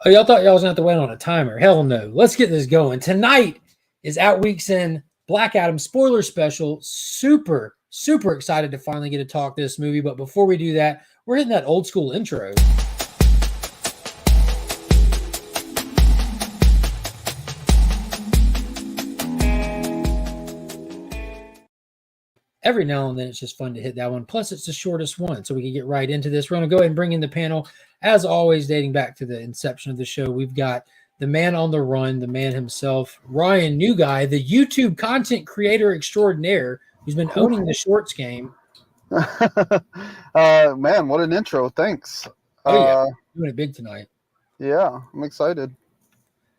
Oh, y'all thought y'all was going to have to wait on a timer. Hell no. Let's get this going. Tonight is Out Weeks in Black Adam spoiler special. Super, super excited to finally get to talk this movie. But before we do that, we're hitting that old school intro. Every now and then it's just fun to hit that one. Plus, it's the shortest one, so we can get right into this. We're going to go ahead and bring in the panel. As always, dating back to the inception of the show, we've got the man on the run, the man himself, Ryan New Guy, the YouTube content creator extraordinaire who's been owning the shorts game. Man, what an intro. Thanks. Oh, yeah. Doing it big tonight. Yeah, I'm excited.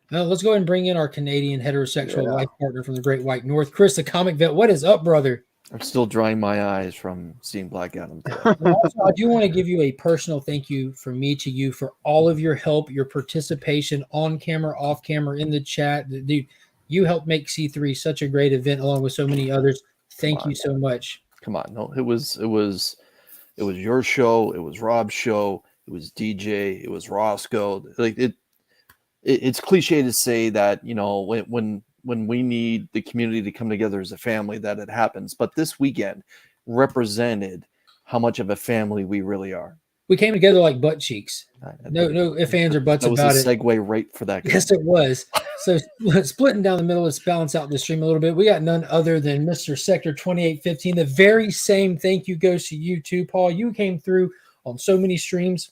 Now, let's go ahead and bring in our Canadian heterosexual life partner from the Great White North, Chris, the comic vet. What is up, brother? I'm still drying my eyes from seeing Black Adam. Also, I do want to give you a personal thank you from me to you for all of your help, your participation on camera, off camera, in the chat. Dude, you helped make C3 such a great event along with so many others. Thank you so much. Come on. No, it was your show. It was Rob's show. It was DJ. It was Roscoe. Like it's cliche to say that, you know, when we need the community to come together as a family, that it happens. But this weekend represented how much of a family we really are. We came together like butt cheeks. No ifs, ands, or buts about it. That was a segue right for that. Yes, it was. So splitting down the middle, let's balance out the stream a little bit. We got none other than Mr. Sector 2815. The very same thank you goes to you too, Paul. You came through on so many streams.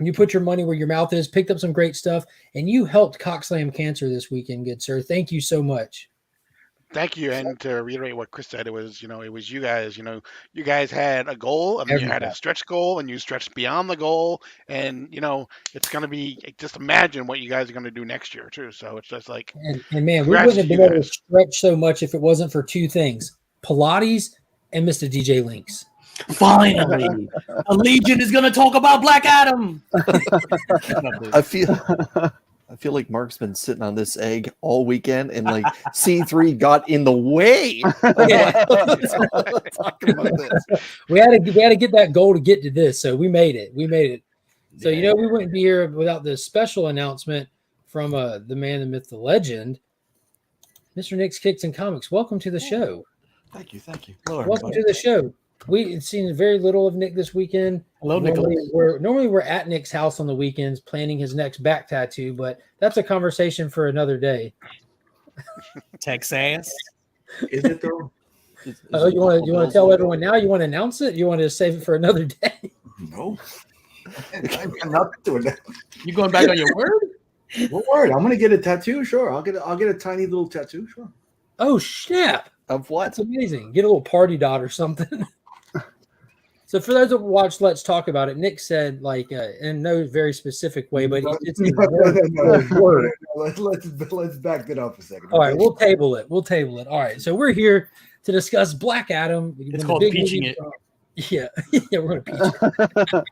You put your money where your mouth is, picked up some great stuff, and you helped Cockslam Cancer this weekend, good sir. Thank you so much. Thank you. And to reiterate what Chris said, it was you guys, you guys had a goal, and you had a stretch goal, and you stretched beyond the goal. And, it's going to be, just imagine what you guys are going to do next year too. So it's just like, and man, we wouldn't have been able to stretch so much if it wasn't for two things, Pilates and Mr. DJ Links. Finally, a Legion is going to talk about Black Adam. I feel like Mark's been sitting on this egg all weekend, and like C3 got in the way. Talking about this. We had to get that goal to get to this, so we made it. So we wouldn't be here without this special announcement from the man, the myth, the legend, Mr. Nick's Kicks and Comics. Welcome to the show. Thank you. Hello, welcome to the show. We've seen very little of Nick this weekend. Hello, normally we're at Nick's house on the weekends planning his next back tattoo, but that's a conversation for another day. Texas. Is it though? Oh, you want to tell everyone now? You want to announce it? You want to save it for another day? No. I'm not doing that. You going back on your word? What word? I'm gonna get a tattoo. Sure, I'll get a tiny little tattoo. Sure. Oh snap! Of what? That's amazing. Get a little party dot or something. So for those that watch Let's Talk About It, Nick said, like, in no very specific way, but it's word. Let's back that up a second. All right, we'll table it. All right, so we're here to discuss Black Adam. It's called peaching it. Yeah, we're going to peach it.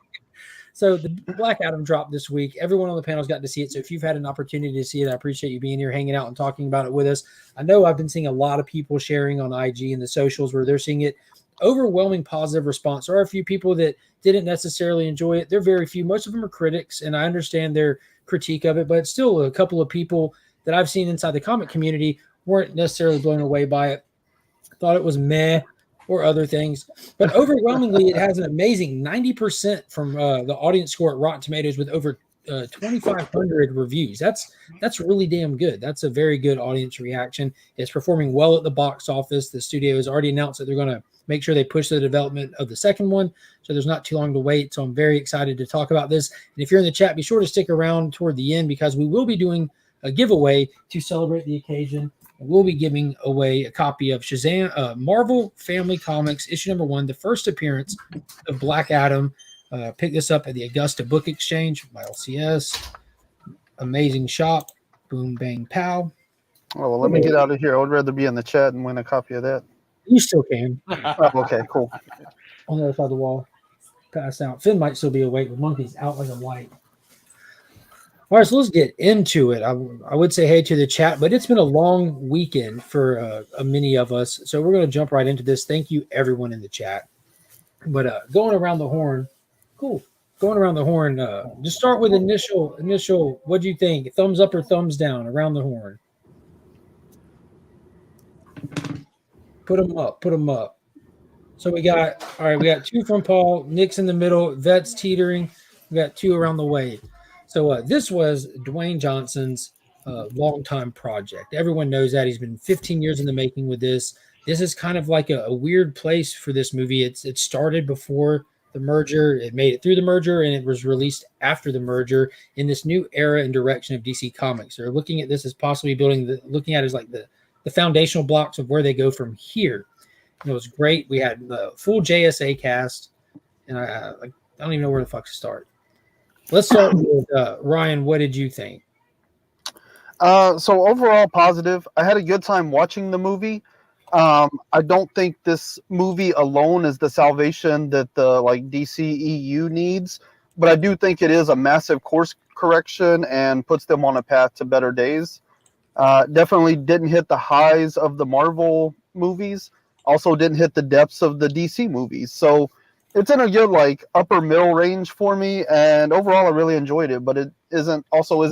So the Black Adam dropped this week. Everyone on the panel's got to see it. So if you've had an opportunity to see it, I appreciate you being here, hanging out, and talking about it with us. I know I've been seeing a lot of people sharing on IG and the socials where they're seeing it. Overwhelming positive response. There are a few people that didn't necessarily enjoy it. They're very few. Most of them are critics, and I understand their critique of it, but still a couple of people that I've seen inside the comic community weren't necessarily blown away by it. Thought it was meh or other things. But overwhelmingly, it has an amazing 90% from the audience score at Rotten Tomatoes with over 2,500 reviews. That's really damn good. That's a very good audience reaction. It's performing well at the box office. The studio has already announced that they're going to make sure they push the development of the second one, so there's not too long to wait. So I'm very excited to talk about this. And if you're in the chat, be sure to stick around toward the end because we will be doing a giveaway to celebrate the occasion. We'll be giving away a copy of Shazam, Marvel Family Comics, issue number 1, the first appearance of Black Adam. Pick this up at the Augusta Book Exchange by LCS. Amazing shop. Boom, bang, pow. Oh, well, let me get out of here. I would rather be in the chat and win a copy of that. You still can. Oh, okay, cool. On the other side of the wall. Pass out. Finn might still be awake with monkeys out like a light. All right, so let's get into it. I would say hey to the chat, but it's been a long weekend for many of us. So we're going to jump right into this. Thank you, everyone in the chat. But going around the horn, cool. going around the horn. Just start with initial. What do you think? Thumbs up or thumbs down around the horn? Put them up. Put them up. So we got all right. We got 2 from Paul. Nick's in the middle. Vet's teetering. We got 2 around the way. So this was Dwayne Johnson's longtime project. Everyone knows that he's been 15 years in the making with this. This is kind of like a weird place for this movie. It started before the merger. It made it through the merger, and it was released after the merger in this new era and direction of DC Comics. They're looking at this as possibly looking at it as like the foundational blocks of where they go from here. And it was great. We had the full JSA cast, and I don't even know where the fuck to start. Let's start with Ryan. What did you think? So overall positive. I had a good time watching the movie. I don't think this movie alone is the salvation that the DCEU needs, but I do think it is a massive course correction and puts them on a path to better days. Definitely didn't hit the highs of the Marvel movies. Also didn't hit the depths of the DC movies. So it's in a good upper middle range for me, and overall I really enjoyed it, but it isn't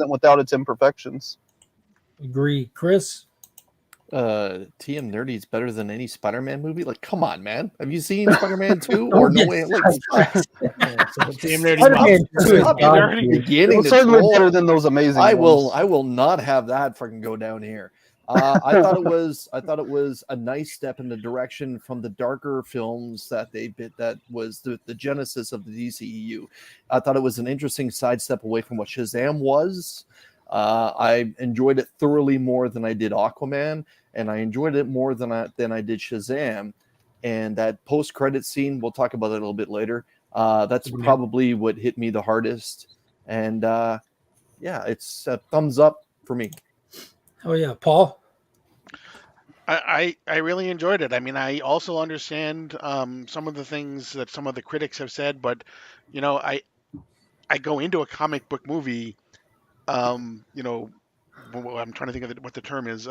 without its imperfections. Agree. Chris? TM Nerdy is better than any Spider-Man movie. Like, come on, man. Have you seen Spider-Man 2 or No Way? Like, TM Nerdy. It's certainly better than those amazing I ones. will not have that fucking go down here. I thought it was a nice step in the direction from the darker films that was the genesis of the DCEU. I thought it was an interesting sidestep away from what Shazam was. I enjoyed it thoroughly more than I did Aquaman, and I enjoyed it more than I did Shazam. And that post-credit scene, we'll talk about it a little bit later. That's probably what hit me the hardest. And it's a thumbs up for me. Oh yeah, Paul. I really enjoyed it. I mean, I also understand some of the things that some of the critics have said, but I go into a comic book movie. I'm trying to think of what the term is.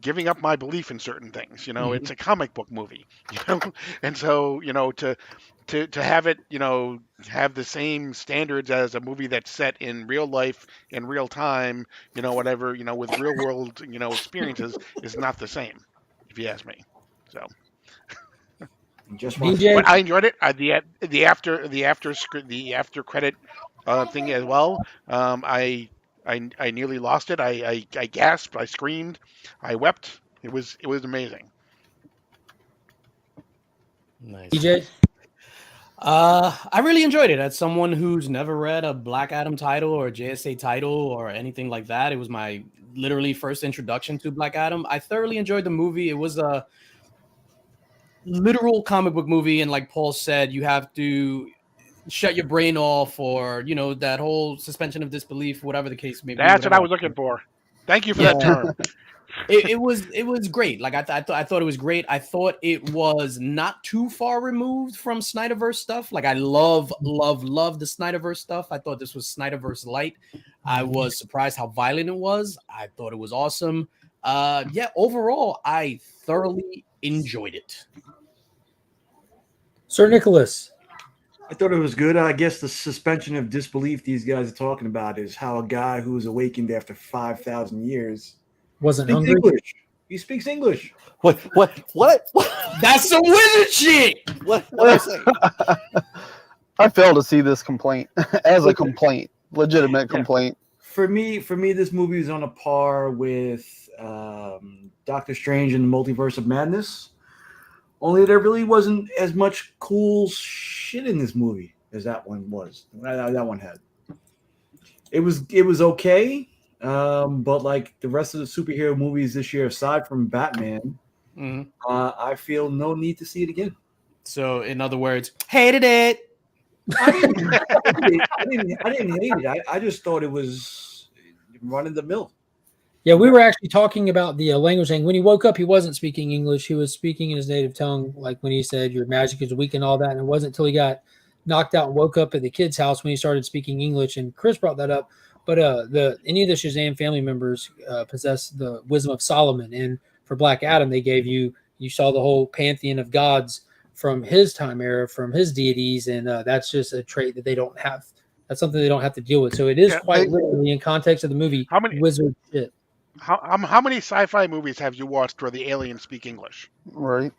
Giving up my belief in certain things. It's a comic book movie. And so to have it have the same standards as a movie that's set in real life in real time, whatever, with real world experiences is not the same, if you ask me. So but I enjoyed it. The after credit thing as well. I nearly lost it. I gasped. I screamed. I wept. It was amazing. Nice. DJ? I really enjoyed it. As someone who's never read a Black Adam title or a JSA title or anything like that, it was my literally first introduction to Black Adam. I thoroughly enjoyed the movie. It was a literal comic book movie, and like Paul said, you have to shut your brain off, or that whole suspension of disbelief, whatever the case may be. That's what I was looking for. Thank you for that term. It was great. Like I thought it was great. I thought it was not too far removed from Snyderverse stuff. Like I love the Snyderverse stuff. I thought this was Snyderverse light. I was surprised how violent it was. I thought it was awesome. Overall, I thoroughly enjoyed it. Sir Nicholas? I thought it was good. I guess the suspension of disbelief these guys are talking about is how a guy who was awakened after 5,000 years wasn't speaks hungry. English. He speaks English. What? That's some wizard shit. What I say? I fail to see this complaint as a complaint, legitimate complaint. For me, this movie is on a par with Doctor Strange and the Multiverse of Madness. Only there really wasn't as much cool shit in this movie as that one was. That one had. It was okay, but like the rest of the superhero movies this year, aside from Batman, I feel no need to see it again. So, in other words, hated it. I didn't hate it. I just thought it was run of the mill. Yeah, we were actually talking about the language thing. When he woke up, he wasn't speaking English. He was speaking in his native tongue, like when he said your magic is weak and all that. And it wasn't until he got knocked out and woke up at the kid's house when he started speaking English. And Chris brought that up. But any of the Shazam family members possess the wisdom of Solomon. And for Black Adam, they gave you saw the whole pantheon of gods from his time era, from his deities, and that's just a trait that they don't have. That's something they don't have to deal with. So it is Yeah, quite literally, in context of the movie, how many wizard shit. how many sci-fi movies have you watched where the aliens speak English? Right.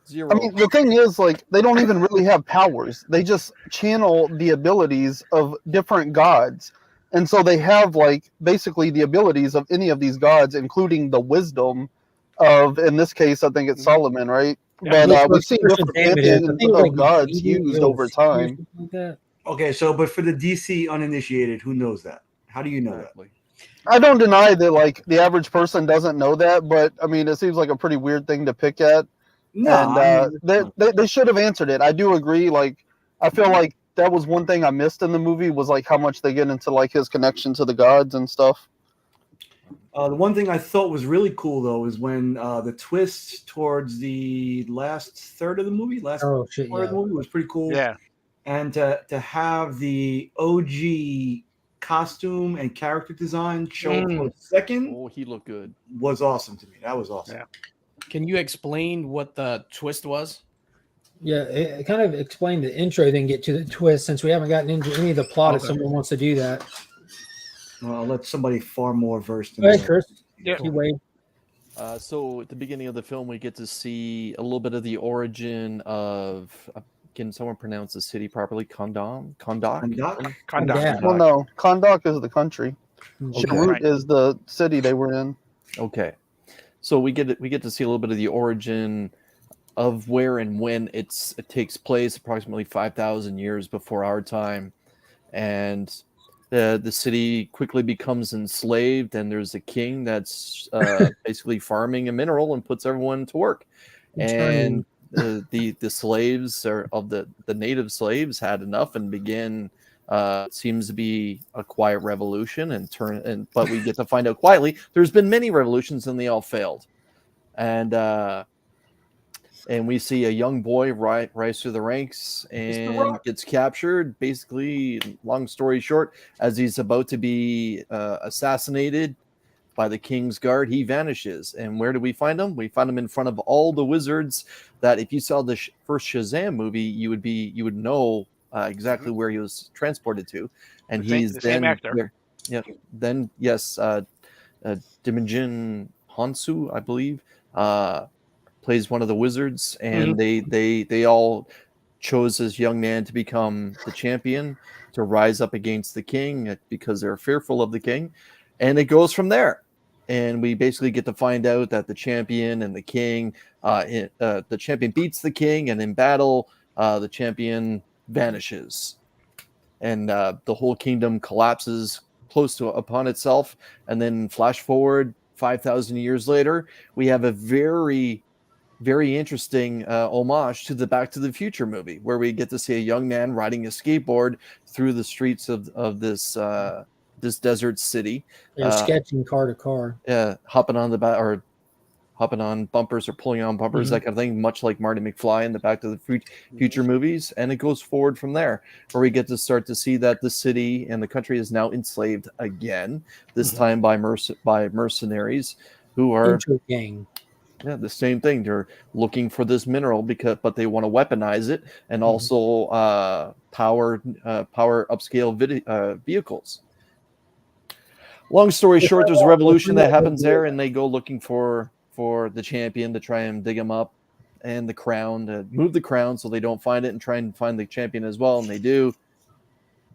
Zero. I mean, the thing is, like, they don't even really have powers. They just channel the abilities of different gods. And so they have, like, basically the abilities of any of these gods, including the wisdom of, in this case, I think it's Mhm. Solomon, right? Yeah. But we've seen Christian different Damon is. I pantheons think it was of like gods 80 used or over 50 or time. something like that. Okay, so but for the DC uninitiated, who knows that? How do you know that? Exactly. I don't deny that, like, the average person doesn't know that, but, I mean, it seems like a pretty weird thing to pick at. No, And I mean, they should have answered it. I do agree. Like, I feel like that was one thing I missed in the movie was like how much they get into like his connection to the gods and stuff. the one thing I thought was really cool though is when the twist towards the last third of the movie, last Oh shit! part of the Yeah. movie was pretty cool. Yeah. And to have the OG costume and character design show up for a second Oh, he looked good. was awesome to me. That was awesome. Yeah. Can you explain what the twist was? Yeah, it kind of explained the intro, then get to the twist. Since we haven't gotten into any of the plot, if Okay. someone wants to do that. Well, I'll let somebody far more versed in Go ahead, that. Chris. Yeah. You Wade. So at the beginning of the film, we get to see a little bit of the origin of. Can someone pronounce the city properly? Kondak? Kondak? Kondak. Well, no, Kondak is the country. Okay. Sharut Right. is the city they were in. Okay, so we get to see a little bit of the origin of where and when it takes place, approximately 5,000 years before our time, and the city quickly becomes enslaved, and there's a king that's basically farming a mineral and puts everyone to work, and the slaves of the native slaves had enough and began. Seems to be a quiet revolution but we get to find out quietly there's been many revolutions and they all failed, and we see a young boy rise through the ranks and gets captured. Basically, long story short, as he's about to be assassinated by the king's guard, he vanishes. And where do we find him? We find him in front of all the wizards. That if you saw the first Shazam movie, you would know exactly where he was transported to. And he's the same actor. Then yes, Dimijin Hansu, I believe, plays one of the wizards, and they all chose this young man to become the champion, to rise up against the king because they're fearful of the king, and it goes from there. And we basically get to find out that the champion and the king, the champion beats the king, and in battle, the champion vanishes, and the whole kingdom collapses upon itself. And then flash forward 5,000 years later, we have a very interesting homage to the Back to the Future movie, where we get to see a young man riding a skateboard through the streets of this desert city. They're sketching car to car. Hopping on the back or hopping on bumpers or pulling on bumpers, that kind of thing, much like Marty McFly in the Back to the Future movies. And it goes forward from there, where we get to start to see that the city and the country is now enslaved again, this time by mercenaries who are gang. Yeah, the same thing. They're looking for this mineral but they want to weaponize it and also power upscale vehicles. Long story short, there's a revolution that happens there, and they go looking for the champion to try and dig him up, and the crown, to move the crown so they don't find it, and try and find the champion as well, and they do,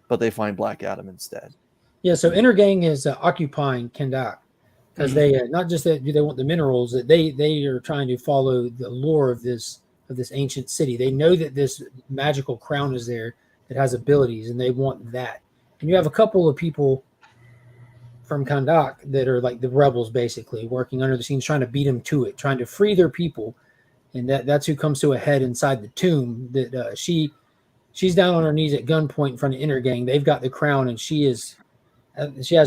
but they find Black Adam instead. Yeah, so Intergang is occupying Kendak because they not just that they want the minerals, that they are trying to follow the lore of this ancient city. They know that this magical crown is there that has abilities, and they want that. And you have a couple of people from Kandak that are like the rebels, basically working under the scenes, trying to beat them to it, trying to free their people, and that's who comes to a head inside the tomb. That she's down on her knees at gunpoint in front of Intergang. They've got the crown, and she has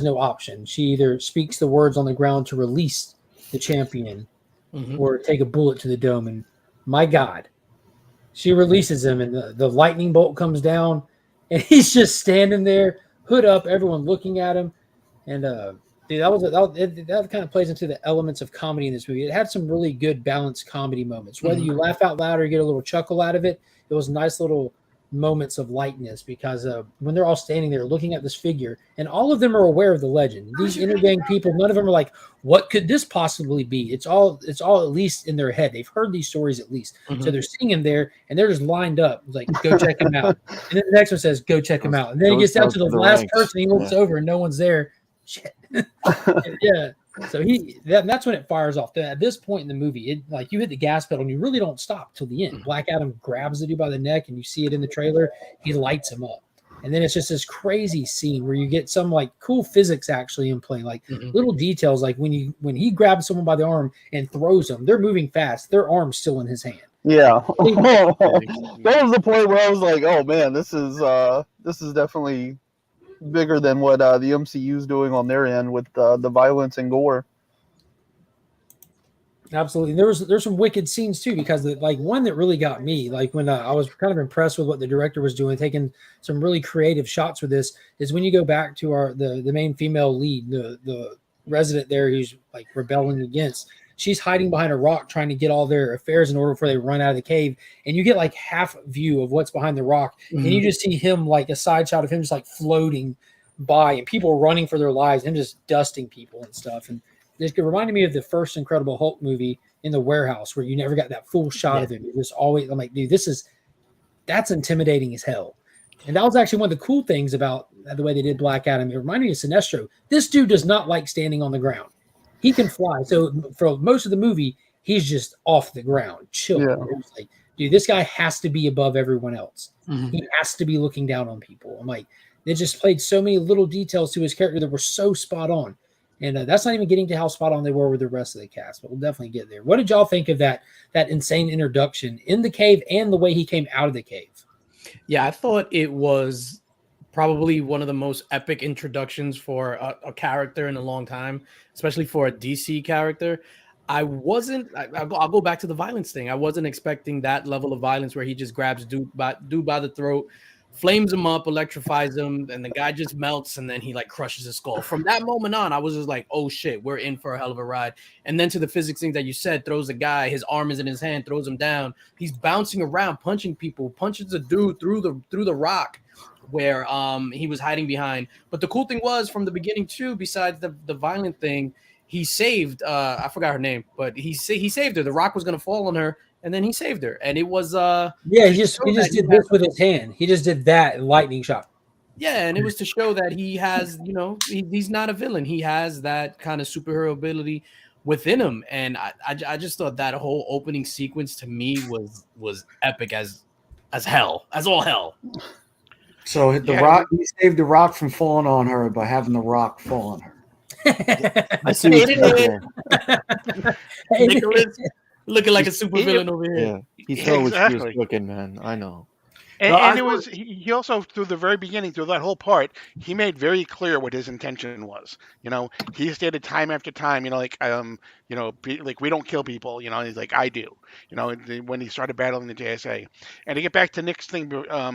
no option. She either speaks the words on the ground to release the champion, or take a bullet to the dome. And my God, she releases him, and the lightning bolt comes down, and he's just standing there, hood up, everyone looking at him. And Dude, that kind of plays into the elements of comedy in this movie. It had some really good balanced comedy moments. Whether you laugh out loud or you get a little chuckle out of it, it was nice little moments of lightness because when they're all standing there looking at this figure, and all of them are aware of the legend. These intergang people, none of them are like, "What could this possibly be?" It's all at least in their head. They've heard these stories at least, so they're seeing him there, and they're just lined up. It's like, "Go check him out," and then the next one says, "Go check him out," and then he gets down to the last person. He looks over, and no one's there. Shit. Yeah. So that's when it fires off. At this point in the movie, it like you hit the gas pedal and you really don't stop till the end. Black Adam grabs the dude by the neck, and you see it in the trailer. He lights him up, and then it's just this crazy scene where you get some like cool physics actually in play, like little details, like when he grabs someone by the arm and throws them, they're moving fast, their arm's still in his hand. Yeah, that was the point where I was like, "Oh man, this is definitely bigger than what the MCU is doing on their end with the violence and gore." Absolutely. There's some wicked scenes too, because like one that really got me, like when I was kind of impressed with what the director was doing, taking some really creative shots with this, is when you go back to the main female lead, the resident there who's like rebelling against. She's hiding behind a rock trying to get all their affairs in order before they run out of the cave. And you get like half view of what's behind the rock. And you just see him, like a side shot of him just like floating by and people running for their lives, and just dusting people and stuff. And it reminded me of the first Incredible Hulk movie in the warehouse where you never got that full shot of him. It was always, I'm like, dude, that's intimidating as hell. And that was actually one of the cool things about the way they did Black Adam. It reminded me of Sinestro. This dude does not like standing on the ground. He can fly. So for most of the movie, he's just off the ground, chilling. Yeah. Like, dude, this guy has to be above everyone else. He has to be looking down on people. I'm like, they just played so many little details to his character that were so spot on. And that's not even getting to how spot on they were with the rest of the cast, but we'll definitely get there. What did y'all think of that insane introduction in the cave and the way he came out of the cave? Yeah, I thought it was probably one of the most epic introductions for a character in a long time, especially for a DC character. I'll go back to the violence thing. I wasn't expecting that level of violence where he just grabs dude by the throat, flames him up, electrifies him, and the guy just melts, and then he like crushes his skull. From that moment on, I was just like, oh shit, we're in for a hell of a ride. And then to the physics thing that you said, throws a guy, his arm is in his hand, throws him down. He's bouncing around, punching people, punches a dude through the rock where he was hiding behind. But the cool thing was from the beginning too, besides the violent thing, he saved I forgot her name, but he saved her. The rock was gonna fall on her, and then he saved her. And it was he just did this with his hand. He just did that lightning shot. Yeah, and it was to show that he has, he's not a villain. He has that kind of superhero ability within him. And I just thought that whole opening sequence to me was epic as hell, as all hell. So Rock, he saved the Rock from falling on her by having the Rock fall on her. I see what you're saying. Nicholas looking like a super villain over here. Yeah, he saw what she was looking, man. I know. And it was he also, through the very beginning, through that whole part, he made very clear what his intention was. He stated time after time, like we don't kill people. He's like, I do. When he started battling the JSA. And to get back to Nick's thing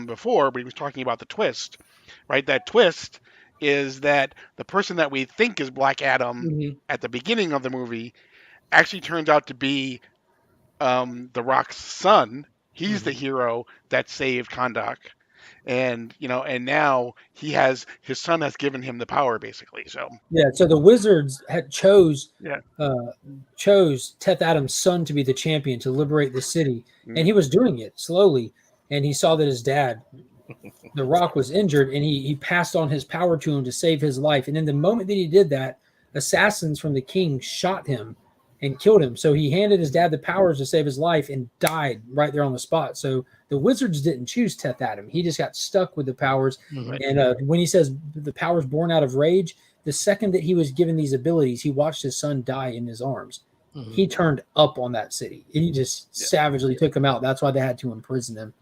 before, but he was talking about the twist, right? That twist is that the person that we think is Black Adam at the beginning of the movie actually turns out to be the Rock's son. He's the hero that saved Kahndaq, and now his son has given him the power, basically. So so the Wizards had chose Teth Adams' son to be the champion to liberate the city, and he was doing it slowly, and he saw that his dad, the Rock, was injured, and he passed on his power to him to save his life. And in the moment that he did that, assassins from the king shot him and killed him. So he handed his dad the powers to save his life and died right there on the spot. So the Wizards didn't choose Teth Adam. He just got stuck with the powers. And when he says the powers born out of rage, the second that he was given these abilities, he watched his son die in his arms. He turned up on that city. And he just savagely took him out. That's why they had to imprison him.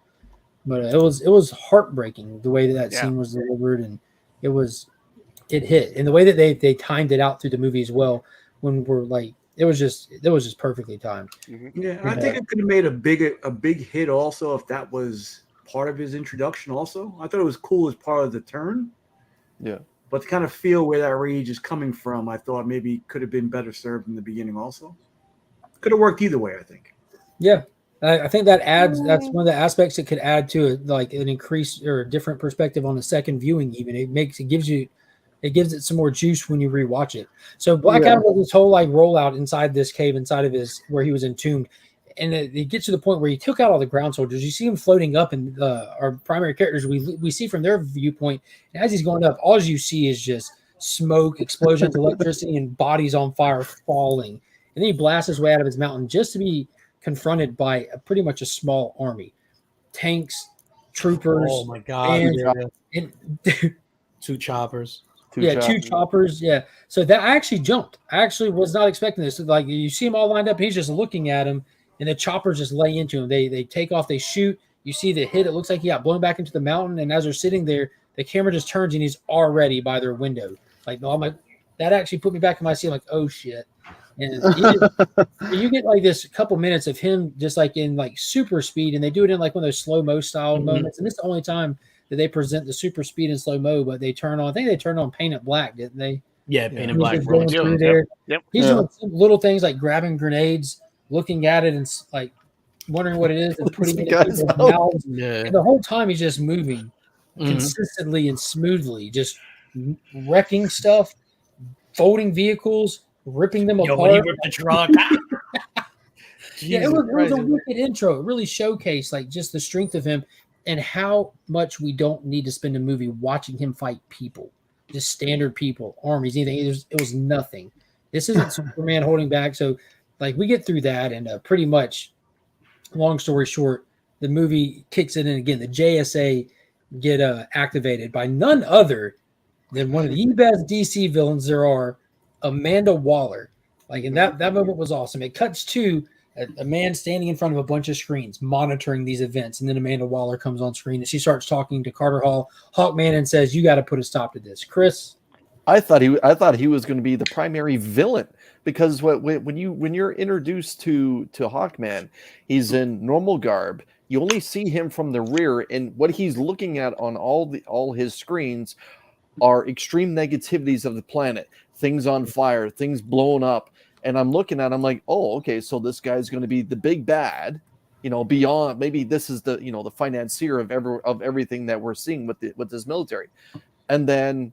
But it was heartbreaking the way that scene was delivered, and it hit. And the way that they timed it out through the movie as well, when we're like, it was just perfectly timed. Yeah, I think it could have made a big hit also if that was part of his introduction. Also, I thought it was cool as part of the turn. Yeah, But to kind of feel where that rage is coming from, I thought maybe could have been better served in the beginning also. Could have worked either way, I think. Yeah. I think that adds, that's one of the aspects that could add to it, like an increase or a different perspective on the second viewing. Even it gives it some more juice when you rewatch it. So Black Adam was this whole like rollout inside this cave, inside of his, where he was entombed. And it gets to the point where he took out all the ground soldiers. You see him floating up, and our primary characters we see from their viewpoint. And as he's going up, all you see is just smoke, explosions, electricity, and bodies on fire falling. And then he blasts his way out of his mountain just to be confronted by pretty much a small army, tanks, troopers. Oh my god! And two choppers. Two choppers. Yeah. So that I actually jumped. I actually was not expecting this. Like you see them all lined up. He's just looking at him, and the choppers just lay into him. They take off. They shoot. You see the hit. It looks like he got blown back into the mountain. And as they're sitting there, the camera just turns, and he's already by their window. Like, no, I'm like, that actually put me back in my seat. Like, oh shit. And you get like this couple minutes of him just like in like super speed, and they do it in like one of those slow-mo style moments. And this is the only time that they present the super speed in slow-mo, but they turn on, I think they turned on Paint It Black, didn't they? Yeah, Paint It Black. Yep. He's doing little things like grabbing grenades, looking at it, and like wondering what it is, and putting it in people's mouths. Yeah. And the whole time he's just moving consistently and smoothly, just wrecking stuff, folding vehicles, ripping them apart. When he ripped the truck. Yeah, it was a wicked intro. It really showcased like just the strength of him and how much we don't need to spend a movie watching him fight people, just standard people, armies, anything. It was nothing. This isn't Superman holding back. So like we get through that, and pretty much, long story short, the movie kicks in, and again the JSA get activated by none other than one of the best DC villains there are, Amanda Waller. Like, and that moment was awesome. It cuts to a man standing in front of a bunch of screens monitoring these events, and then Amanda Waller comes on screen and she starts talking to Carter Hall, Hawkman, and says, "You got to put a stop to this." Chris, I thought he was going to be the primary villain, because when you're introduced to Hawkman, he's in normal garb. You only see him from the rear, and what he's looking at on all his screens are extreme negativities of the planet, things on fire, things blown up. And I'm looking at, I'm like, oh, okay, so this guy's going to be the big bad, beyond, maybe this is the, the financier of everything that we're seeing with this military. And then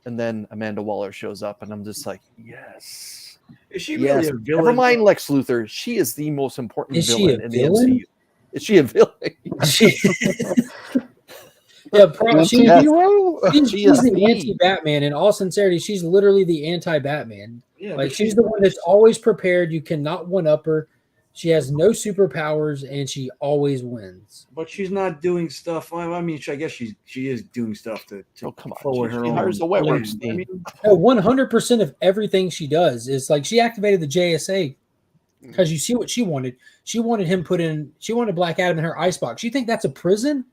Amanda Waller shows up, and I'm just like, yes. Is she really a villain? Never mind Lex Luthor. She is the most important villain in the MCU. Is she a villain? Yeah, she's the anti-Batman. In all sincerity, she's literally the anti-Batman. Yeah, like she's the one that's always prepared. You cannot one-up her. She has no superpowers, and she always wins. But she's not doing stuff. I mean, I guess she is doing stuff to forward her own. Hires a wet works team. 100% of everything she does is like she activated the JSA because you see what she wanted. She wanted Black Adam in her icebox. You think that's a prison?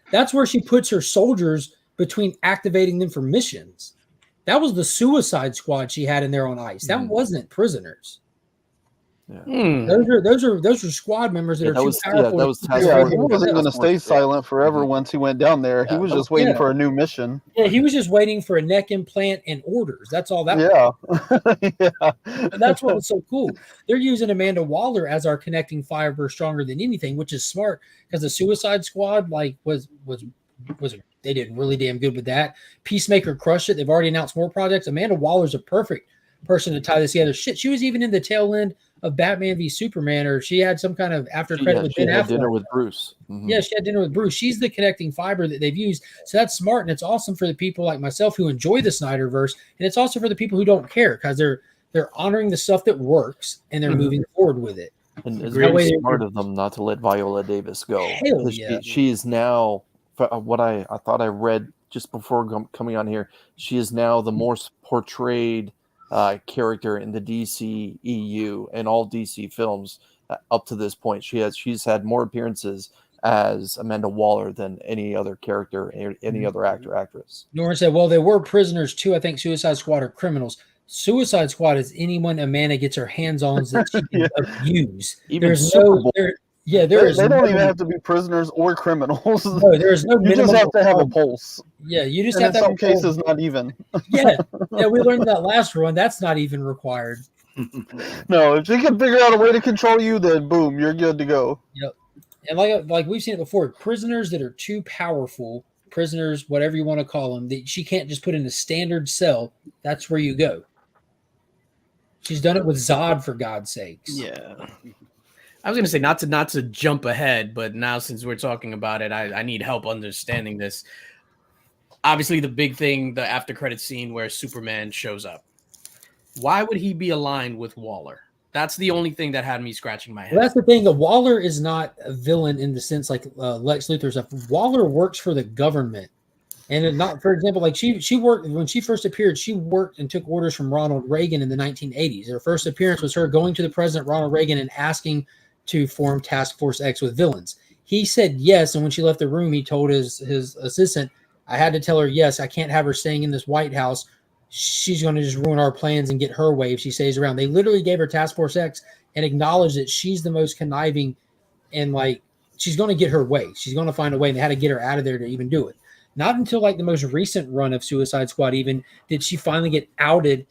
That's where she puts her soldiers between activating them for missions. That was the Suicide Squad she had in there on ice. That wasn't prisoners. Yeah. Those are squad members that are too powerful. He wasn't going to stay silent forever once he went down there. He was just waiting for a new mission. Yeah, he was just waiting for a neck implant and orders. That's all that was. And that's what was so cool. They're using Amanda Waller as our connecting fiber stronger than anything, which is smart because the Suicide Squad was they did really damn good with that. Peacemaker crushed it. They've already announced more projects. Amanda Waller's a perfect person to tie this together. Shit, she was even in the tail end of Batman v Superman, or she had some kind of after credit with Ben Affleck. Dinner with Bruce. Mm-hmm. Yeah, she had dinner with Bruce. She's the connecting fiber that they've used. So that's smart, and it's awesome for the people like myself who enjoy the Snyderverse, and it's also for the people who don't care because they're honoring the stuff that works and they're moving forward with it. And it's very smart of them not to let Viola Davis go. Hell yeah. She is now, what I thought I read just before coming on here, she is now the most portrayed character in the DC EU and all DC films up to this point. She's had more appearances as Amanda Waller than any other character, any other actress. Norman said, well, they were prisoners too. I think Suicide Squad are criminals. Suicide Squad is anyone Amanda gets her hands on that she can abuse. Even Superboy. Yeah, They don't even have to be prisoners or criminals. No, there's no You just minimum have to have a requirement. pulse. Yeah, you just And have in to have some a pulse. cases, not even. Yeah, we learned that last one. That's not even required. No, if she can figure out a way to control you, then boom, you're good to go. Yep. And like we've seen it before, prisoners that are too powerful, prisoners, whatever you want to call them, that she can't just put in a standard cell. That's where you go. She's done it with Zod, for God's sakes. Yeah. I was gonna say not to jump ahead, but now since we're talking about it, I need help understanding this. Obviously, the big thing, the after credit scene where Superman shows up. Why would he be aligned with Waller? That's the only thing that had me scratching my head. Well, that's the thing. Waller is not a villain in the sense like Lex Luthor stuff. Waller works for the government, and not, for example, like she worked when she first appeared. She worked and took orders from Ronald Reagan in the 1980s. Her first appearance was her going to the president Ronald Reagan and asking to form Task Force X with villains. He said yes, and when she left the room, he told his assistant, "I had to tell her yes. I can't have her staying in this White House. She's going to just ruin our plans and get her way if she stays around." They literally gave her Task Force X and acknowledged that she's the most conniving, and like she's going to get her way. She's going to find a way, and they had to get her out of there to even do it. Not until like the most recent run of Suicide Squad even did she finally get outed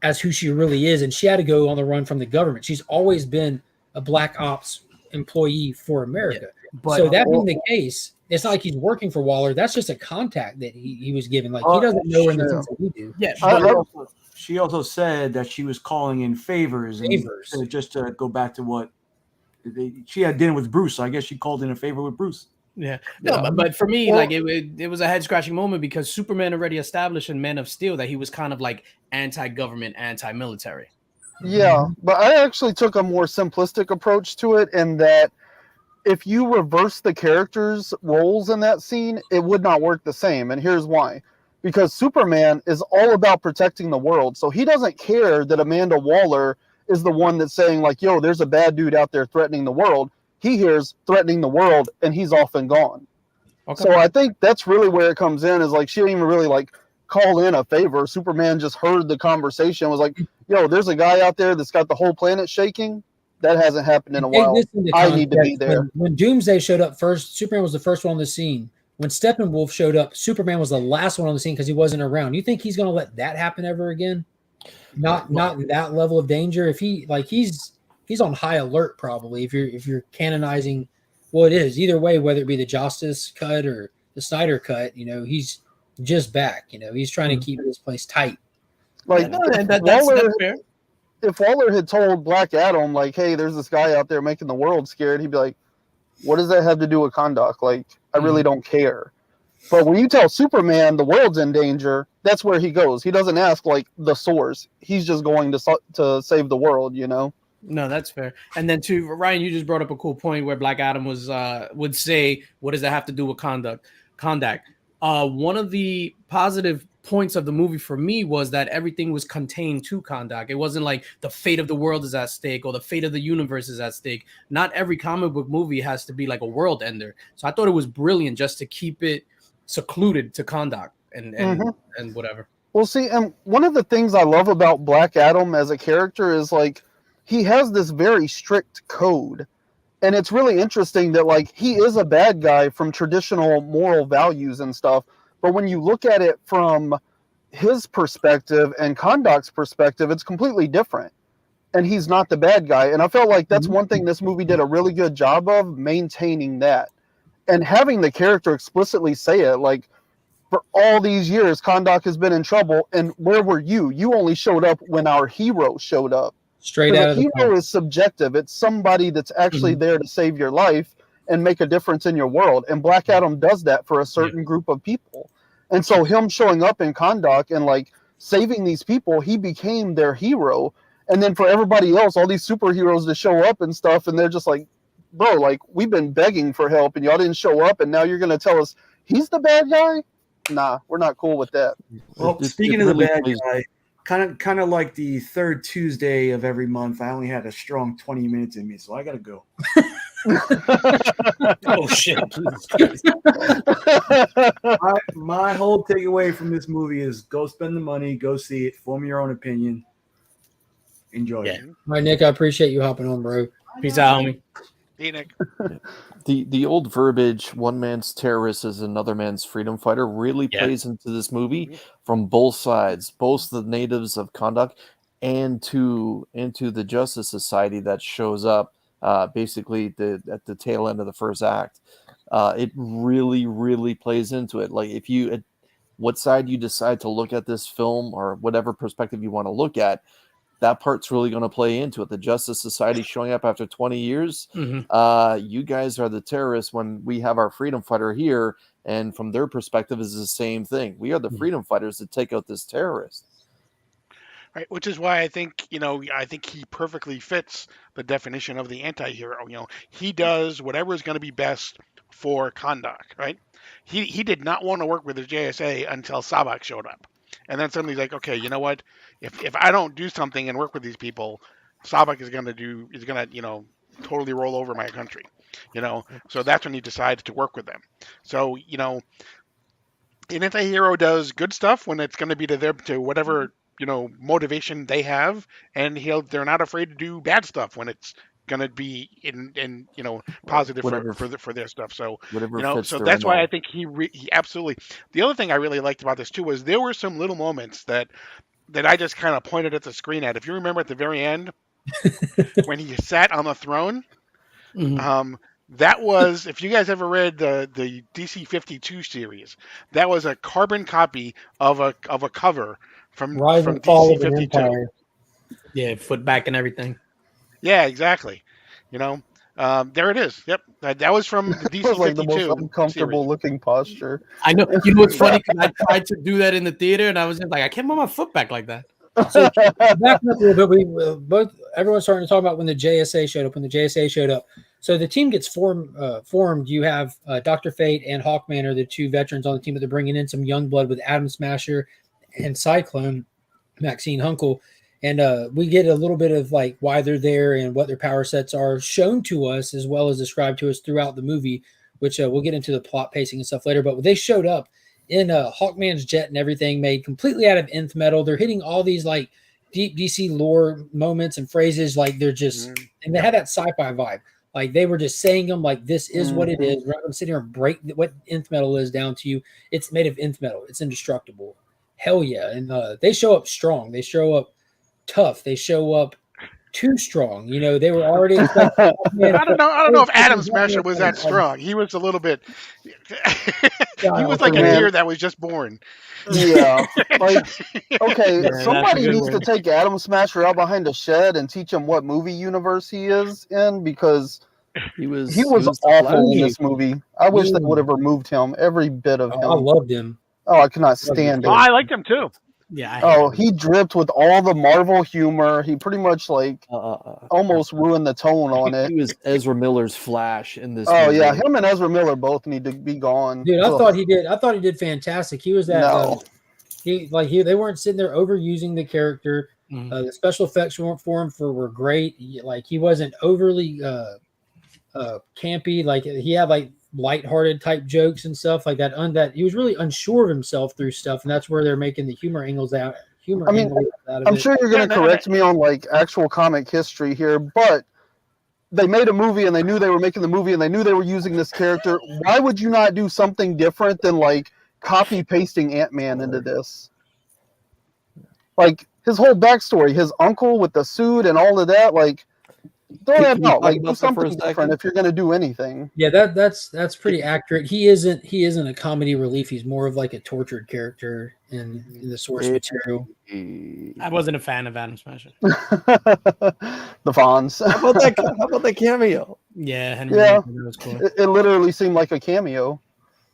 as who she really is, and she had to go on the run from the government. She's always been a black ops employee for America. Yeah, but so that being the case, it's not like he's working for Waller. That's just a contact that he was given. Like he doesn't know in the sense that we do. Yeah, she also said that she was calling in favors. And just to go back to what she had dinner with Bruce. So I guess she called in a favor with Bruce. Yeah, no, but for me, like it was a head scratching moment because Superman already established in Man of Steel that he was kind of like anti-government, anti-military. Yeah, but I actually took a more simplistic approach to it in that if you reverse the characters' roles in that scene, it would not work the same. And here's why. Because Superman is all about protecting the world. So he doesn't care that Amanda Waller is the one that's saying, like, yo, there's a bad dude out there threatening the world. He hears threatening the world, and he's off and gone. Okay. So I think that's really where it comes in, is like she didn't even really like call in a favor. Superman just heard the conversation, was like, yo, there's a guy out there that's got the whole planet shaking. That hasn't happened in a while. I need to be there. When Doomsday showed up first, Superman was the first one on the scene. When Steppenwolf showed up, Superman was the last one on the scene because he wasn't around. You think he's going to let that happen ever again? Not that level of danger. If he's on high alert probably. If you're canonizing, well, it is either way, whether it be the Justice cut or the Snyder cut. You know, he's just back. You know, he's trying to keep this place tight. Like that's fair. If Waller had told Black Adam, like, hey, there's this guy out there making the world scared, he'd be like, what does that have to do with Kahndaq? Like, I really don't care. But when you tell Superman the world's in danger, that's where he goes. He doesn't ask, like, the source. He's just going to save the world, you know? No, that's fair. And then, to Ryan, you just brought up a cool point where Black Adam would say, what does that have to do with Kahndaq? One of the positive points of the movie for me was that everything was contained to Kahndaq. It wasn't like the fate of the world is at stake or the fate of the universe is at stake. Not every comic book movie has to be like a world ender. So I thought it was brilliant just to keep it secluded to Kahndaq and whatever. Well, see, and one of the things I love about Black Adam as a character is like he has this very strict code. And it's really interesting that like he is a bad guy from traditional moral values and stuff. But when you look at it from his perspective and Kahndaq's perspective, it's completely different. And he's not the bad guy. And I felt like that's one thing this movie did a really good job of, maintaining that. And having the character explicitly say it, like, for all these years, Kahndaq has been in trouble. And where were you? You only showed up when our hero showed up. Straight out of the hero is subjective. It's somebody that's actually there to save your life and make a difference in your world. And Black Adam does that for a certain group of people. And so him showing up in Kahndaq and like saving these people, he became their hero. And then for everybody else, all these superheroes to show up and stuff, and they're just like, bro, like we've been begging for help and y'all didn't show up, and now you're gonna tell us he's the bad guy? Nah, we're not cool with that. Well, speaking of the bad guy, kind of like the third Tuesday of every month, I only had a strong 20 minutes in me, so I gotta go. Oh shit! my whole takeaway from this movie is go spend the money, go see it, form your own opinion, enjoy it. All right, Nick, I appreciate you hopping on, bro. Peace out, homie. Hey, Nick. The old verbiage, one man's terrorist is another man's freedom fighter, really Yeah. plays into this movie from both sides, both the natives of Kondak and to the Justice Society that shows up basically at the tail end of the first act. It really, really plays into it. Like if you, what side you decide to look at this film or whatever perspective you want to look at, that part's really going to play into it. The Justice Society showing up after 20 years. You guys are the terrorists when we have our freedom fighter here. And from their perspective is the same thing. We are the freedom fighters that take out this terrorist. Right, which is why I think I think he perfectly fits the definition of the anti-hero. He does whatever is going to be best for Kondak, right? He did not want to work with the JSA until Sabak showed up, and then suddenly he's like, okay, you know what? If I don't do something and work with these people, Sabak is going to totally roll over my country, So that's when he decides to work with them. So an anti-hero does good stuff when it's going to be to whatever motivation they have, and they're not afraid to do bad stuff when it's going to be in positive for their stuff. So whatever fits so their that's why MO. I think he absolutely. The other thing I really liked about this too was there were some little moments that I just kind of pointed at the screen at. If you remember at the very end when he sat on the throne, that was, if you guys ever read the DC 52 series, that was a carbon copy of a cover from Rise and Fall DC of an 52. Empire. Yeah, foot back and everything. Yeah, exactly. There it is. Yep, that was from the It DC was like the 52 most uncomfortable series. looking posture. I know. You know what's funny? Because I tried to do that in the theater, and I was just like, I can't move my foot back like that. So backing up a little bit, everyone's starting to talk about when the JSA showed up. When the JSA showed up, so the team gets formed. You have Dr. Fate and Hawkman are the two veterans on the team, but they're bringing in some young blood with Atom Smasher and Cyclone, Maxine Hunkel, and we get a little bit of like why they're there and what their power sets are shown to us as well as described to us throughout the movie, which we'll get into the plot pacing and stuff later. But when they showed up in Hawkman's jet and everything made completely out of nth metal, they're hitting all these like deep DC lore moments and phrases, like they're just and they had that sci-fi vibe. Like they were just saying them like this is what it is. We're not going to sit here and break what nth metal is down to you. It's made of nth metal. It's indestructible. Hell yeah. And they show up strong. They show up tough. They show up too strong. They were already expecting. I don't know if Atom Smasher was that strong. He was a little bit. He was like a deer that was just born. Yeah, like okay, Yeah, somebody needs word. to take Atom Smasher out behind a shed and teach him what movie universe he is in, because He was awful in this movie. I wish they would have removed him, every bit of him. I loved him. Oh, I could not stand Oh, it. I liked him too. Yeah. He dripped with all the Marvel humor. He pretty much like almost ruined the tone on it. He was Ezra Miller's Flash in this. Oh movie. yeah, him and Ezra Miller both need to be gone. Dude, I thought he did fantastic. He was that. No. They weren't sitting there overusing the character. The special effects were great. He wasn't overly campy. Like he had like lighthearted type jokes and stuff like that. That he was really unsure of himself through stuff, and that's where they're making the humor angles out. I'm sure you're going to correct me on like actual comic history here, but they made a movie and they knew they were making the movie and they knew they were using this character. Why would you not do something different than like copy pasting Ant-Man into this? Like his whole backstory, his uncle with the suit and all of that, like throw that out. Like do something different if you're going to do anything. Yeah, that's pretty accurate. He isn't a comedy relief. He's more of like a tortured character in the source material. I wasn't a fan of Atom Smasher. The Fonz. How about that cameo? Yeah, Henry. Yeah, was cool. It literally seemed like a cameo.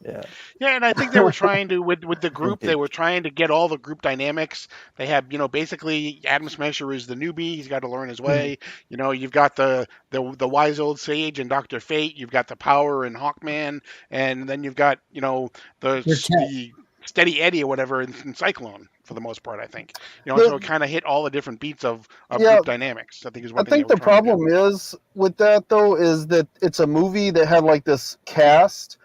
Yeah. Yeah, and I think they were trying to with the group. They were trying to get all the group dynamics. They have, basically Atom Smasher is the newbie. He's got to learn his way. You've got the wise old sage and Dr. Fate. You've got the Power and Hawkman, and then you've got the Steady Eddie or whatever in Cyclone for the most part. I think so it kind of hit all the different beats of group dynamics. I think is what I think the problem is with that though is that it's a movie that had like this cast.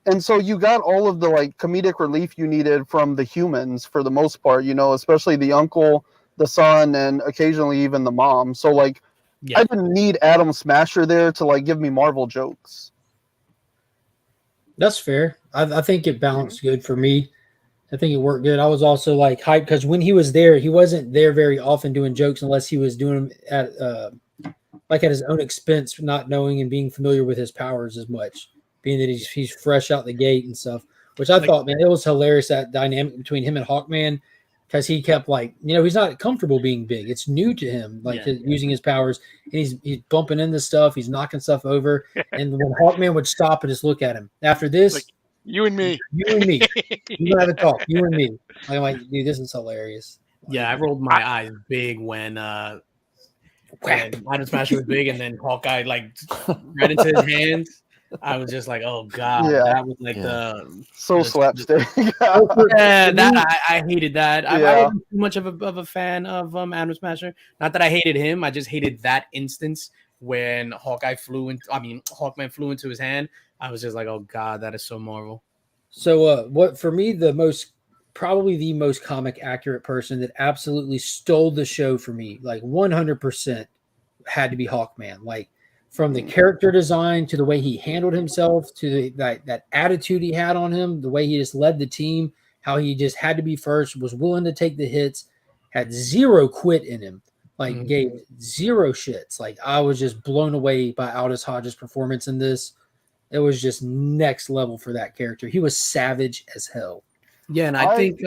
And so you got all of the like comedic relief you needed from the humans for the most part, especially the uncle, the son, and occasionally even the mom. So like Yeah. I didn't need Adam Smasher there to like give me Marvel jokes. That's fair. I think it balanced good for me. I think it worked good. I was also like hyped because when he was there, he wasn't there very often doing jokes unless he was doing them at like at his own expense, not knowing and being familiar with his powers as much, being that he's fresh out the gate and stuff. Which I thought, man, it was hilarious that dynamic between him and Hawkman, because he kept like, he's not comfortable being big. It's new to him, like using his powers, and he's bumping into stuff, he's knocking stuff over, and when Hawkman would stop and just look at him after this. Like, you and me. You and me. You gotta talk. You and me. I'm like, dude, this is hilarious. Yeah, I rolled my eyes big when Adam Smasher was big, and then Hawkeye like right into his hands. I was just like, oh god, that was like so slapstick. I hated that. I wasn't too much of a fan of Adam Smasher. Not that I hated him, I just hated that instance when Hawkman flew into his hand. I was just like, oh god, that is so Marvel. So what for me, probably the most comic accurate person that absolutely stole the show for me, like 100%, had to be Hawkman. Like from the character design to the way he handled himself to that attitude he had on him, the way he just led the team, how he just had to be first, was willing to take the hits, had zero quit in him, like gave zero shits. Like I was just blown away by Aldous Hodge's performance in this. It was just next level for that character. He was savage as hell. Yeah, and I think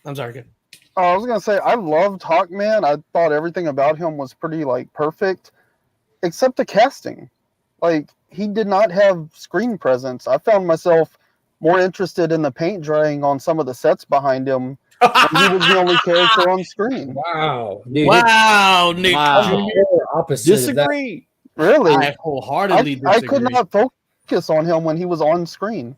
I'm sorry. Good. I was gonna say I loved Hawkman. I thought everything about him was pretty like perfect, except the casting. Like he did not have screen presence. I found myself more interested in the paint drying on some of the sets behind him. He was the only character on screen. Wow, dude! Wow, Nick. Wow. Opposite. Disagree. Really? I wholeheartedly disagree. I could not focus on him when he was on screen.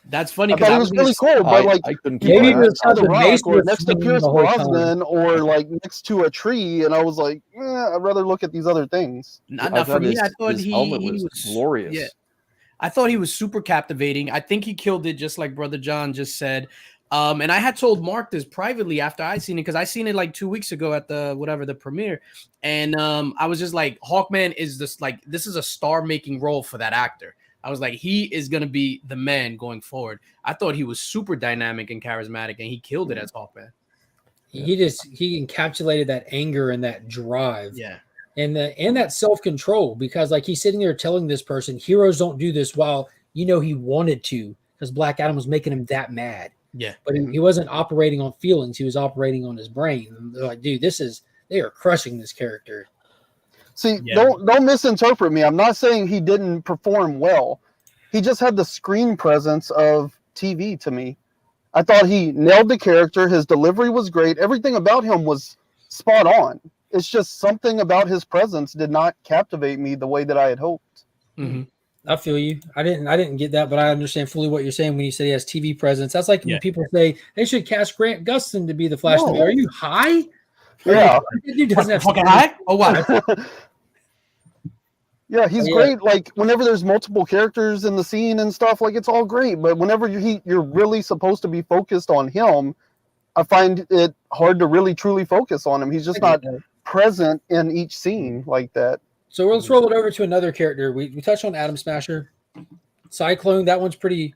That's funny. I thought he was really cool, but like I couldn't maybe it was on the mace rock or was next to swinging Pierce the whole Brosnan or like next to a tree, and I was like, I'd rather look at these other things. Not for me. I thought his he helmet was glorious. Yeah, I thought he was super captivating. I think he killed it, just like Brother John just said. And I had told Mark this privately after I seen it, because I seen it like 2 weeks ago at the premiere, and I was just like, Hawkman is this is a star-making role for that actor. I was like, he is going to be the man going forward. I thought he was super dynamic and charismatic, and he killed it as Hawkman. He encapsulated that anger and that drive. Yeah. And that self-control, because like he's sitting there telling this person, heroes don't do this, while he wanted to, because Black Adam was making him that mad. Yeah. But he wasn't operating on feelings. He was operating on his brain. And they're like, dude, they are crushing this character. See, don't misinterpret me. I'm not saying he didn't perform well. He just had the screen presence of TV to me. I thought he nailed the character. His delivery was great. Everything about him was spot on. It's just something about his presence did not captivate me the way that I had hoped. Mm-hmm. I feel you. I didn't get that, but I understand fully what you're saying when you say he has TV presence. That's like when people say they should cast Grant Gustin to be the Flash. Are you high? Yeah. Dude doesn't have fucking high? Oh, wow. Yeah, he's great. Like whenever there's multiple characters in the scene and stuff, like it's all great. But whenever you're really supposed to be focused on him, I find it hard to really truly focus on him. He's just not present in each scene like that. So let's roll it over to another character. We touched on Adam Smasher, Cyclone. That one's pretty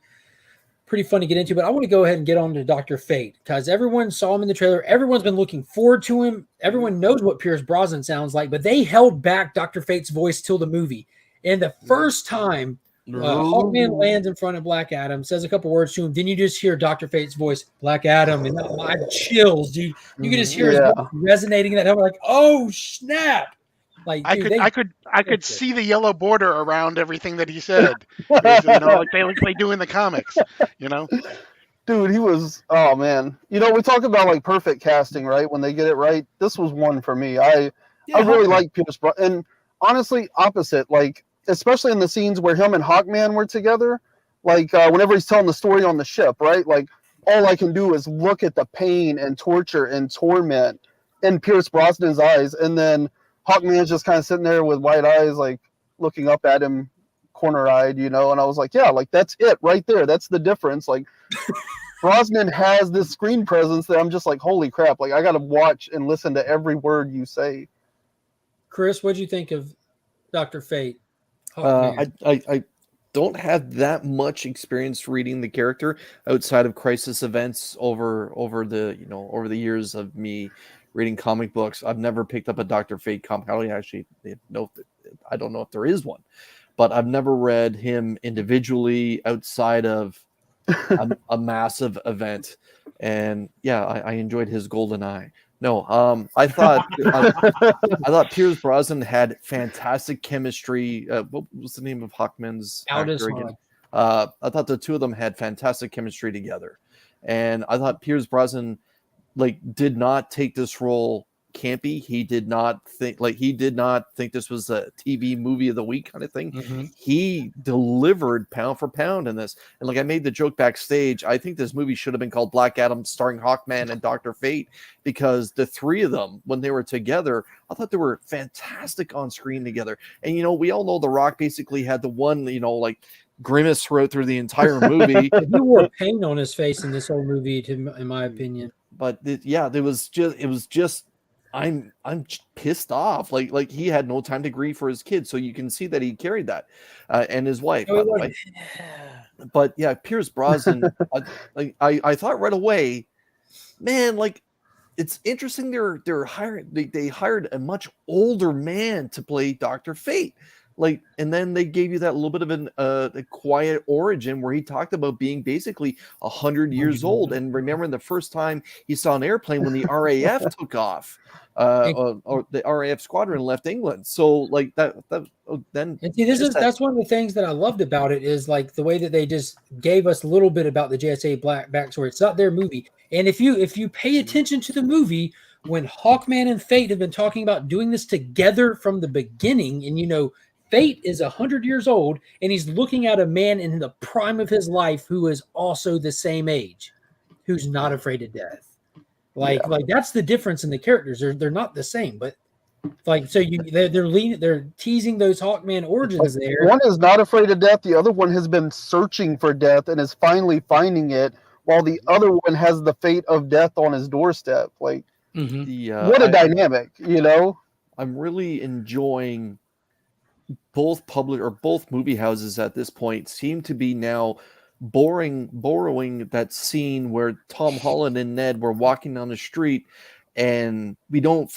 fun to get into, but I want to go ahead and get on to Dr. Fate, because everyone saw him in the trailer. Everyone's been looking forward to him. Everyone knows what Pierce Brosnan sounds like, but they held back Dr. Fate's voice till the movie. And the first time Hawkman lands in front of Black Adam, says a couple words to him, then you just hear Dr. Fate's voice, Black Adam, and I chills, dude. You can just hear his voice resonating in that helmet, like, oh snap! Like I could see the yellow border around everything that he said. Like they do in the comics. Dude, he was. Oh man, we talk about like perfect casting, right? When they get it right, this was one for me. I really like Pierce Brosnan, and honestly, opposite. Like especially in the scenes where him and Hawkman were together, like whenever he's telling the story on the ship, right? Like all I can do is look at the pain and torture and torment in Pierce Brosnan's eyes, and then Hawkman's just kind of sitting there with wide eyes, like looking up at him, corner-eyed, and I was like, yeah, like that's it right there. That's the difference. Like Brosnan has this screen presence that I'm just like, holy crap! Like I got to watch and listen to every word you say. Chris, what do you think of Dr. Fate? Hawkman? I don't have that much experience reading the character outside of crisis events over the years of me reading comic books. I've never picked up a Dr. Fate comic. I don't know if there is one, but I've never read him individually outside of a massive event. And yeah, I enjoyed his golden eye. No, I thought Pierce Brosnan had fantastic chemistry. What was the name of Hawkman's Aldous actor again? Hodge. I thought the two of them had fantastic chemistry together, and I thought Pierce Brosnan did not take this role campy. He did not think this was a TV movie of the week kind of thing. Mm-hmm. He delivered pound for pound in this. And I made the joke backstage, I think this movie should have been called Black Adam starring Hawkman and Dr. Fate, because the three of them, when they were together, I thought they were fantastic on screen together. And we all know The Rock basically had the one, grimace through the entire movie. He wore pain on his face in this whole movie, in my opinion. But it was just I'm pissed off. Like he had no time to grieve for his kids, so you can see that he carried that, and his wife. By the way. But yeah, Pierce Brosnan. I thought right away, man. It's interesting. They're hiring. They hired a much older man to play Dr. Fate. And then they gave you that little bit of a quiet origin where he talked about being basically 100 years old. And remembering the first time he saw an airplane when the RAF took off, or the RAF squadron left England. So then. And see, that's one of the things that I loved about it is the way that they just gave us a little bit about the JSA Black backstory. It's not their movie. And if you pay attention to the movie, when Hawkman and Fate have been talking about doing this together from the beginning, and Fate is 100 years old, and he's looking at a man in the prime of his life who is also the same age, who's not afraid of death. That's the difference in the characters. They're not the same, but they're teasing those Hawkman origins there. One is not afraid of death. The other one has been searching for death and is finally finding it, while the other one has the fate of death on his doorstep. What a dynamic, I'm really enjoying both movie houses at this point seem to be now borrowing that scene where Tom Holland and Ned were walking down the street, and we don't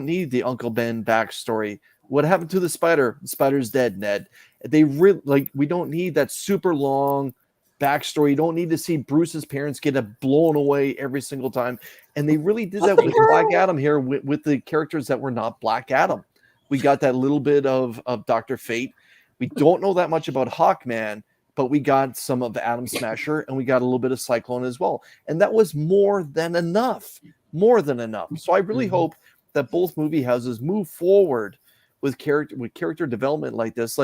need the Uncle Ben backstory. What happened to the spider? The spider's dead, Ned. They really we don't need that super long backstory. You don't need to see Bruce's parents get blown away every single time. And they really did that with Black Adam here with the characters that were not Black Adam. We got that little bit of Dr. Fate. We don't know that much about Hawkman, but we got some of Atom Smasher, and we got a little bit of Cyclone as well. And that was more than enough. So I really hope that both movie houses move forward with character development like this.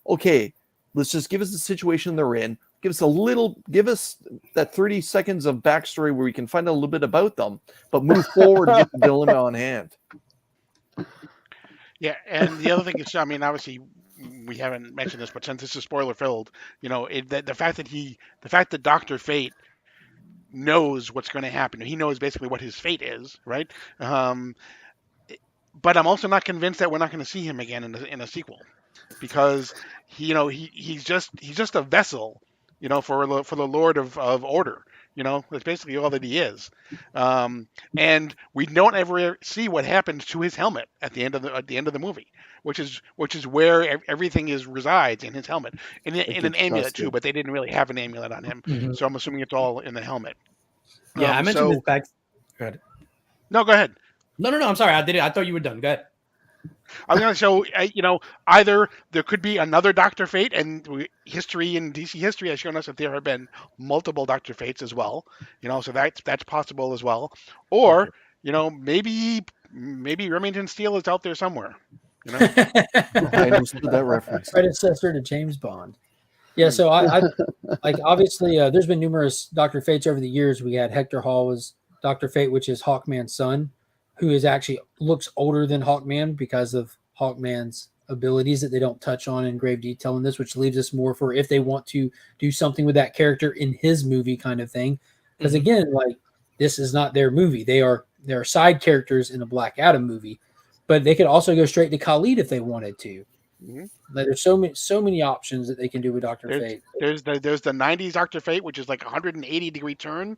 Okay, let's just give us the situation they're in. Give us that 30 seconds of backstory where we can find out a little bit about them, but move forward and get the villain on hand. Yeah, and the other thing is, obviously we haven't mentioned this, but since this is spoiler filled, the fact that Dr. Fate knows what's going to happen. He knows basically what his fate is, right? But I'm also not convinced that we're not going to see him again in a sequel, because he's just a vessel, for the Lord of Order. That's basically all that he is. And we don't ever see what happened to his helmet at the end of the movie, which is where everything resides in his helmet, in an amulet too. But they didn't really have an amulet on him, so I'm assuming it's all in the helmet. Yeah, I mentioned this back. Go ahead. No, go ahead. No. I'm sorry. I thought you were done. Go ahead. I was going to show, either there could be another Dr. Fate, and history and DC history has shown us that there have been multiple Dr. Fates as well, so that's possible as well. Or, maybe Remington Steele is out there somewhere. I understood that reference. Predecessor to James Bond. Yeah, so I obviously there's been numerous Dr. Fates over the years. We had Hector Hall was Dr. Fate, which is Hawkman's son, who is actually looks older than Hawkman because of Hawkman's abilities that they don't touch on in grave detail in this, which leaves us more for if they want to do something with that character in his movie kind of thing. Because again, this is not their movie. They are side characters in a Black Adam movie. but they could also go straight to Khalid if they wanted to. Mhm. Like, there's so many options that they can do with Doctor There's Fate. there's the 90s Doctor Fate, which is like a 180-degree turn,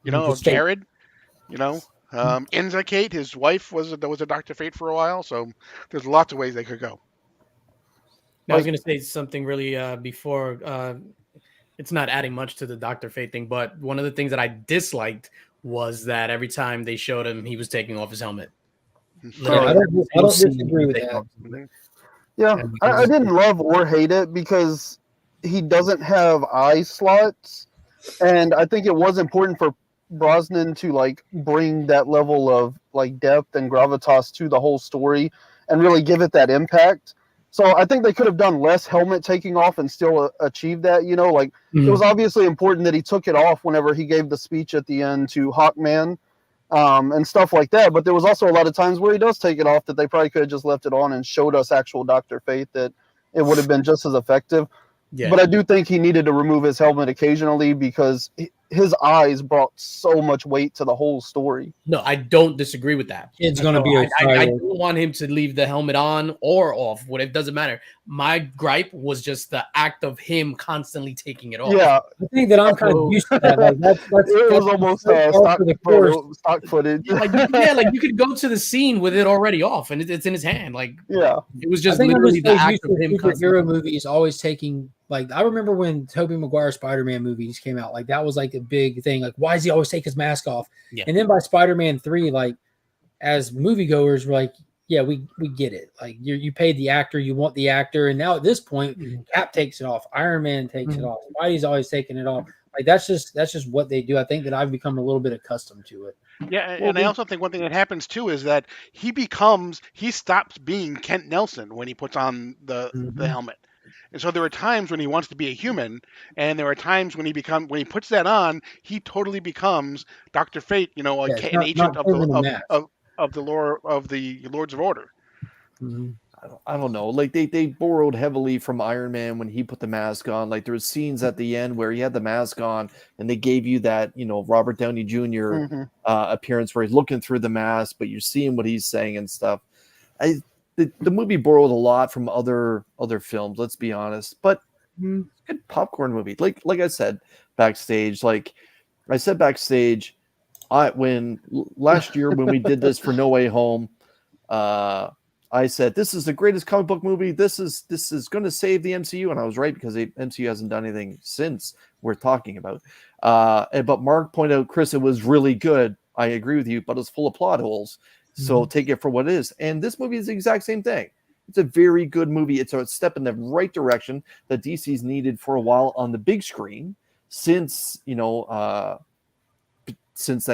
of Just fate. Jared. Enza Kate, his wife, was a Doctor Fate for a while. So there's lots of ways they could go. Now, I was going to say something really before. It's not adding much to the Dr. Fate thing, but one of the things that I disliked was that every time they showed him, he was taking off his helmet. I don't disagree with that. Mhm. Yeah, I didn't love or hate it because he doesn't have eye slots, and I think it was important for Brosnan to like bring that level of like depth and gravitas to the whole story and really give it that impact. So I think they could have done less helmet taking off and still achieve that. It was obviously important that he took it off whenever he gave the speech at the end to Hawkman. And stuff like that. But there was also a lot of times where he does take it off that they probably could have just left it on and showed us actual Dr. Fate, that it would have been just as effective. Yeah. But I do think he needed to remove his helmet occasionally because his eyes brought so much weight to the whole story. No, I don't disagree with that. Kid's going to be I don't want him to leave the helmet on or off. It doesn't matter. My gripe was just the act of him constantly taking it off. Yeah, I think that I'm kind of used to that. Like, that's it was almost stock footage. Like you could go to the scene with it already off and it's in his hand. Like, yeah, it was just I think literally the I'm act of him. Superhero movies always taking, like, I remember when Tobey Maguire Spider-Man movies came out, like that was like a big thing. Like, why does he always take his mask off? Yeah. And then by Spider-Man 3, like, as moviegoers, we're like, yeah, we get it. Like, you paid the actor, you want the actor, and now at this point, Cap takes it off, Iron Man takes it off, Spidey's always taking it off. Like, that's just what they do. I think that I've become a little bit accustomed to it. Yeah, and I also think one thing that happens too is that he stops being Kent Nelson when he puts on the helmet. And so there are times when he wants to be a human, and there are times when he puts that on, he totally becomes Dr. Fate, an agent of the Lords of Order. Mm-hmm. I don't know. Like they borrowed heavily from Iron Man when he put the mask on. Like there were scenes at the end where he had the mask on, and they gave you that Robert Downey junior appearance where he's looking through the mask, but you're seeing what he's saying and stuff. The movie borrowed a lot from other films. Let's be honest, but good popcorn movie. Like I said backstage. When last year when we did this for No Way Home, I said this is the greatest comic book movie. This is going to save the MCU, and I was right because the MCU hasn't done anything since we're talking about. But Mark pointed out, Chris, it was really good. I agree with you, but it's full of plot holes. So take it for what it is. And this movie is the exact same thing. It's a very good movie. It's a step in the right direction that DC's needed for a while on the big screen since that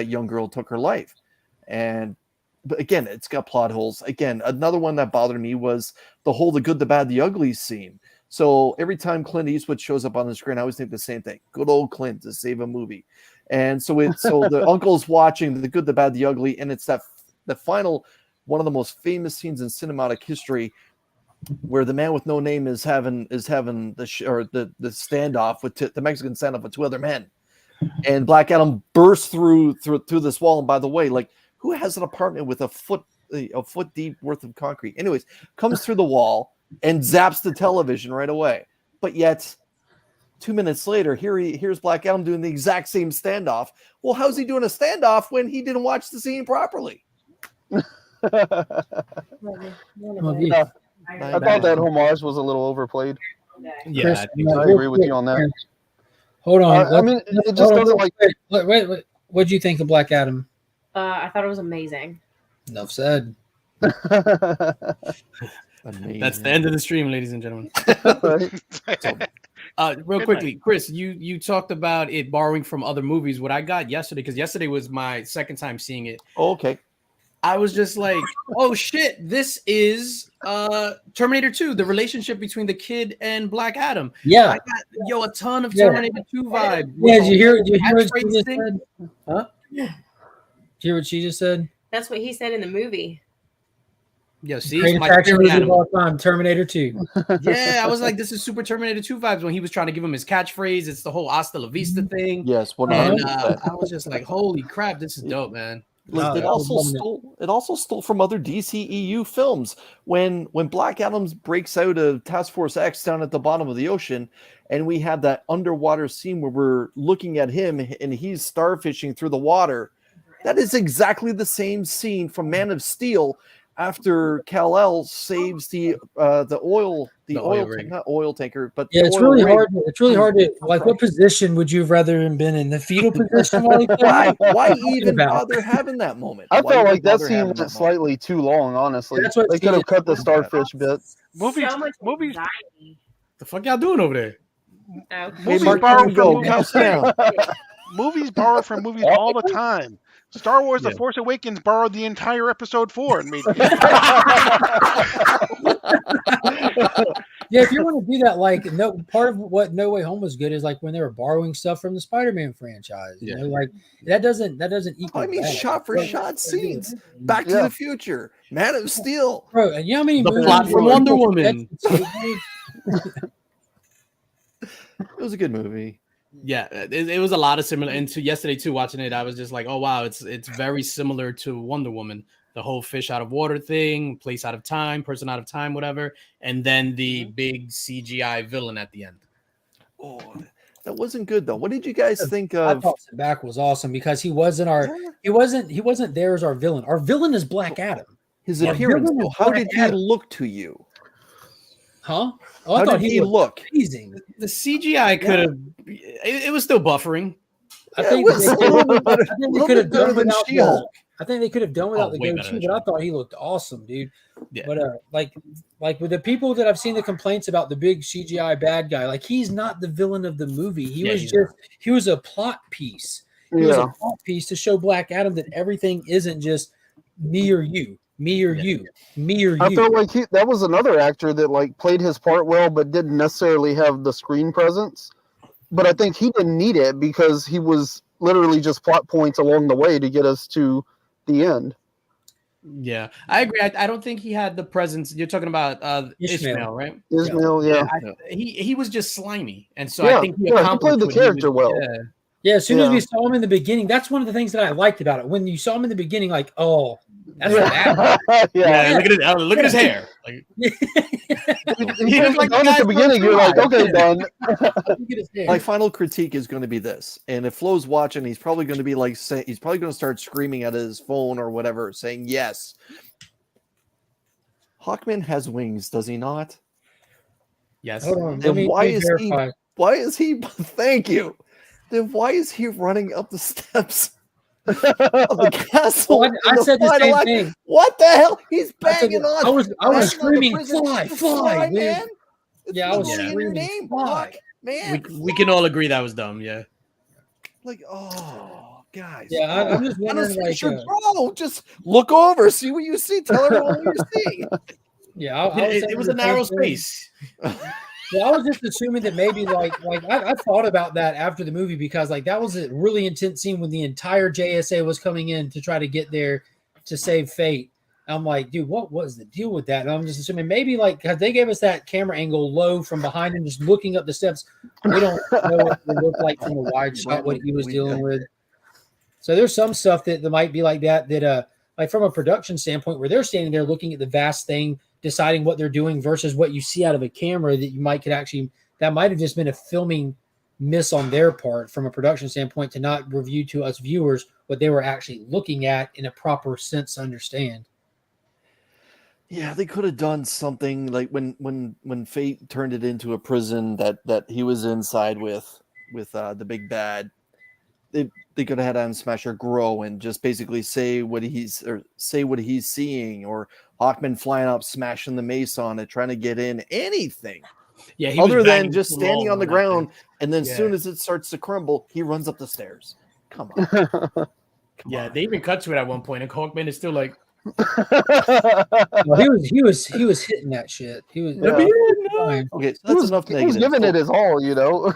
young girl took her life. But again, it's got plot holes. Again, another one that bothered me was the good, the bad, the ugly scene. So every time Clint Eastwood shows up on the screen, I always think the same thing. Good old Clint to save a movie. And so the uncle's watching the good, the bad, the ugly, and it's the final one of the most famous scenes in cinematic history where the man with no name is having the standoff with the Mexican standoff with two other men. And Black Adam bursts through this wall. And by the way, like, who has an apartment with a foot deep worth of concrete? Anyways, comes through the wall and zaps the television right away. But yet, 2 minutes later, here's Black Adam doing the exact same standoff. Well, how's he doing a standoff when he didn't watch the scene properly? I thought that homage was a little overplayed. Yeah, Chris, I agree with you on that. Hold on. I mean, it just doesn't like. Wait. What do you think of Black Adam? I thought it was amazing. Enough said. Amazing. That's the end of the stream, ladies and gentlemen. Real quickly, Chris, you talked about it borrowing from other movies. What I got yesterday, because yesterday was my second time seeing it. Oh, okay. I was just like, oh shit, this is Terminator 2, the relationship between the kid and Black Adam. Yeah. I got a ton of Terminator 2 vibe. Yeah, did you hear what she just thing? said? Huh? Did you hear what she just said? That's what he said in the movie. Yeah, see, Great my attraction spirit movie of animal. all time, Terminator 2. Yeah, I was like, this is super Terminator 2 vibes when he was trying to give him his catchphrase. It's the whole hasta la vista thing. Yes, And 100%. I was just like, holy crap, this is dope, man. Like I was loving it. it also stole from other DCEU films. When Black Adam breaks out of Task Force X down at the bottom of the ocean, and we have that underwater scene where we're looking at him and he's starfishing through the water. That is exactly the same scene from Man of Steel after Kal-El saves the oil rig. not oil tanker, but Yeah, the it's oil really rig. hard. It's really hard to like. What position would you have rather been in? The fetal position while he Why What even about? bother having that moment? I Why felt even like that bother scene having went that moment? slightly too long. Honestly, That's what they could have cut the CJ starfish bit. Movies, So much movies, anxiety. The fuck y'all doing over there? Oh. Hey, movies Mark, borrow you from go. movies. Calm down. Movies borrow from movies all the time. Star Wars: The Yeah. Force Awakens borrowed the entire Episode 4 and made. Yeah, if you want to do that, like no part of what No Way Home was good is like when they were borrowing stuff from the Spider-Man franchise. You know, like that doesn't equal. I mean, bad. shot for But- shot scenes. Back to Yeah. the Future, Man of Steel. Bro, and you know how many The movies plot from where Wonder people Woman. skateboard? It was a good movie. Yeah, it was a lot of similar. And to yesterday too, watching it, I was just like, oh wow, it's very similar to Wonder Woman. The whole fish out of water thing, place out of time, person out of time, whatever, and then the big CGI villain at the end. Oh, that wasn't good though. What did you guys think I of? thought Sabak was awesome because he wasn't there as our villain. Our villain is Black Adam. His Yeah, appearance? villain is Though? How Black did he Adam. look to you? Huh? Oh, I How thought did he looked look? amazing. The CGI could have. It was still buffering. I Yeah, think it was they a little bit better. I think they little could bit have better done than without She-Hulk. I think they could have done without the way better goatee, than but I She-Hulk. thought he looked awesome, dude. Yeah. But like with the people that I've seen the complaints about the big CGI bad guy, like he's not the villain of the movie. He was a plot piece. He was a plot piece to show Black Adam that everything isn't just me or you, me or you, me or you. I felt like that was another actor that like played his part well, but didn't necessarily have the screen presence. But I think he didn't need it because he was literally just plot points along the way to get us to the end. Yeah, I agree. I don't think he had the presence. You're talking about Ishmael, right? Ismail, yeah. He was just slimy, and so Yeah, I think he he accomplished played the what he character well. Yeah, as soon as Yeah. we saw him in the beginning, that's one of the things that I liked about it. When you saw him in the beginning, like, oh, that's bad. Yeah, look at it. Look at his hair. Like, He He was was like like the at guy the beginning, from you're like, True okay, Lies. done. Look at his hair. My final critique is going to be this, and if Flo's watching, he's probably going to be like, he's probably going to start screaming at his phone or whatever, saying yes. Hawkman has wings, does he not? yes. Hold on, Then why is verify. Why is he? Thank you. Then why is he running up the steps of the castle? Well, I in said the final same act? thing. What the hell? He's I said banging that- on. I was banging on the screaming, prison. fly, man. man. It's Yeah, I was literally in your screaming, name, fly. Hawk, man. We can all agree that was dumb. Yeah. Like, oh, guys. Yeah, I'm just wondering, like, Unofficial, bro, just look over, see what you see, tell everyone what you see. yeah, I was It was a narrow space. Well, I was just assuming that maybe like I thought about that after the movie because like that was a really intense scene when the entire JSA was coming in to try to get there to save Fate. I'm like, dude, what was the deal with that? And I'm just assuming maybe like because they gave us that camera angle low from behind him, just looking up the steps. We don't know what it looked like from a wide shot what he was dealing with. So there's some stuff that might be like that like from a production standpoint where they're standing there looking at the vast thing, deciding what they're doing versus what you see out of a camera that you might that might have just been a filming miss on their part from a production standpoint to not review to us viewers what they were actually looking at in a proper sense to understand. Yeah, they could have done something like when Fate turned it into a prison that he was inside with the big bad. They could have had Adam Smasher grow and just basically say what he's seeing, or Hawkman flying up, smashing the mace on it, trying to get in, anything. Yeah, he other was than banging just too standing long on the that ground, thing. and then as Yeah. soon as it starts to crumble, he runs up the stairs. Come on. Come Yeah, on. they even cut to it at one point, and Hawkman is still like, Well, he was hitting that shit. He was Yeah. fine. Okay, so He that's was, enough he was negative. giving it his all, you know,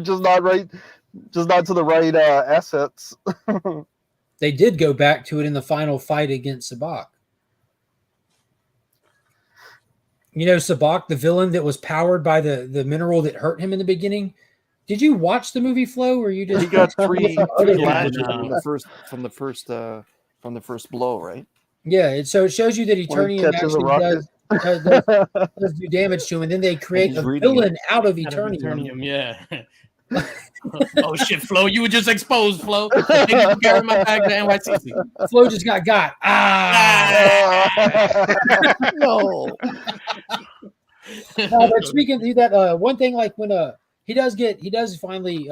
just not to the right assets. They did go back to it in the final fight against Sabak. You know, Sabak, the villain that was powered by the mineral that hurt him in the beginning. Did you watch the movie Flo, or you just He got three Other lashes no. from the first from the first blow, right? Yeah, so it shows you that When he Eternium catches a actually rocket. does do damage to him, and then they create he's a reading villain out of Out of Eternium. Eternium, yeah. Oh shit, Flo, you were just exposed, Flo. Thank you for carrying my bag to NYCC. Flo just got. No. No, but speaking of that, one thing like when he does finally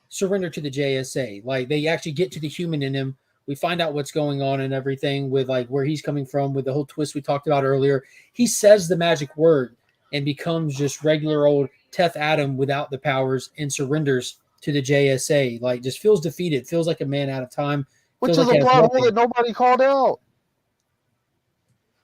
surrender to the JSA. Like they actually get to the human in him. We find out what's going on and everything with like where he's coming from with the whole twist we talked about earlier. He says the magic word and becomes just regular old Teth Adam without the powers and surrenders to the JSA. Like just feels defeated, feels like a man out of time. Which feels is like a he has plot hole nothing. that nobody called out.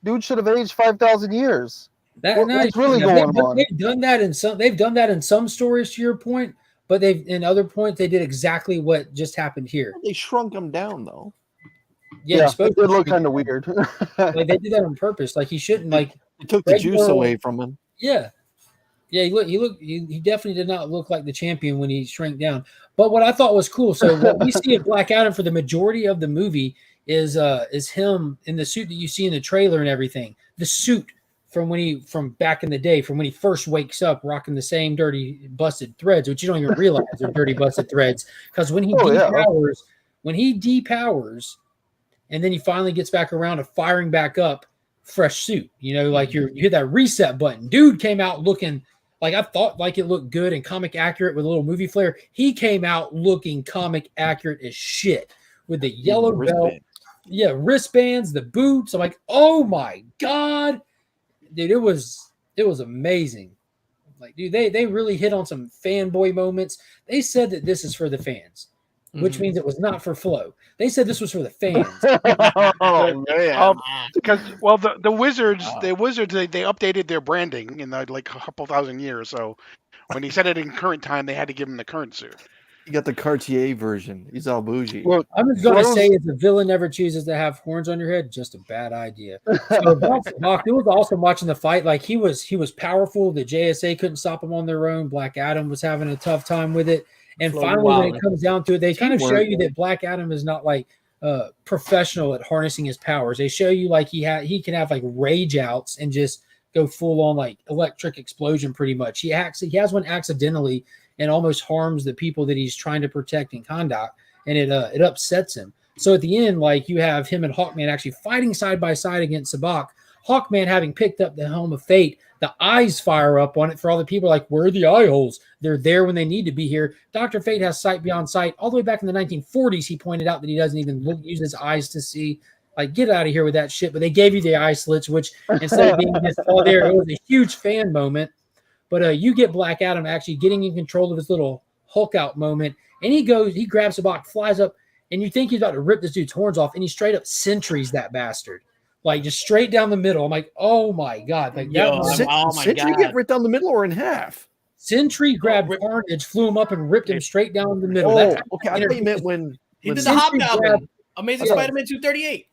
Dude should have aged 5,000 years. What's really going on? They've done that in some. They've done that in some stories. To your point, but they've in other points they did exactly what just happened here. They shrunk him down though. Yeah, supposed it did to look be. kind of weird. Like they did that on purpose. Like he shouldn't. Like They took the juice away from him. Yeah, he definitely did not look like the champion when he shrank down. But what I thought was cool. So what we see of Black Adam for the majority of the movie is him in the suit that you see in the trailer and everything. The suit from back in the day, from when he first wakes up, rocking the same dirty busted threads, which you don't even realize are dirty busted threads. Because when he depowers, and then he finally gets back around to firing back up, fresh suit. You know, like you hit that reset button. Dude came out looking like I thought like it looked good and comic accurate with a little movie flair. He came out looking comic accurate as shit with the yellow belt. Yeah, wristbands, the boots. I'm like, oh my God. Dude, it was amazing. Like, dude, they really hit on some fanboy moments. They said that this is for the fans, which means it was not for Flo. They said this was for the fans. Oh man! Because the Wizards, they updated their branding in like a couple thousand years. So when he said it in current time, they had to give him the current suit. You got the Cartier version. He's all bougie. Look, I'm just going to say, if the villain never chooses to have horns on your head, just a bad idea. So Bach, it was awesome watching the fight. Like he was powerful. The JSA couldn't stop him on their own. Black Adam was having a tough time with it. And finally, when it comes down to it, they kind of show you that Black Adam is not like professional at harnessing his powers. They show you like he can have like rage outs and just go full on like electric explosion pretty much. He has one accidentally and almost harms the people that he's trying to protect in Kahndaq, and it upsets him. So at the end, like you have him and Hawkman actually fighting side by side against Sabak. Hawkman having picked up the Helm of Fate, the eyes fire up on it for all the people like, where are the eye holes? They're there when they need to be here. Dr. Fate has sight beyond sight. All the way back in the 1940s, he pointed out that he doesn't even use his eyes to see. Like, get out of here with that shit. But they gave you the eye slits, which instead of being just all there, it was a huge fan moment. But you get Black Adam actually getting in control of his little Hulk out moment. And he grabs Sabak, flies up, and you think he's about to rip this dude's horns off, and he straight up sentries that bastard. Like, just straight down the middle. I'm like, oh, my God. Like, Sentry get ripped down the middle or in half? Sentry grabbed Carnage, flew him up, and ripped him straight down the middle. Oh, okay. I thought you meant when he did the Hobgoblin. Amazing Spider-Man 238.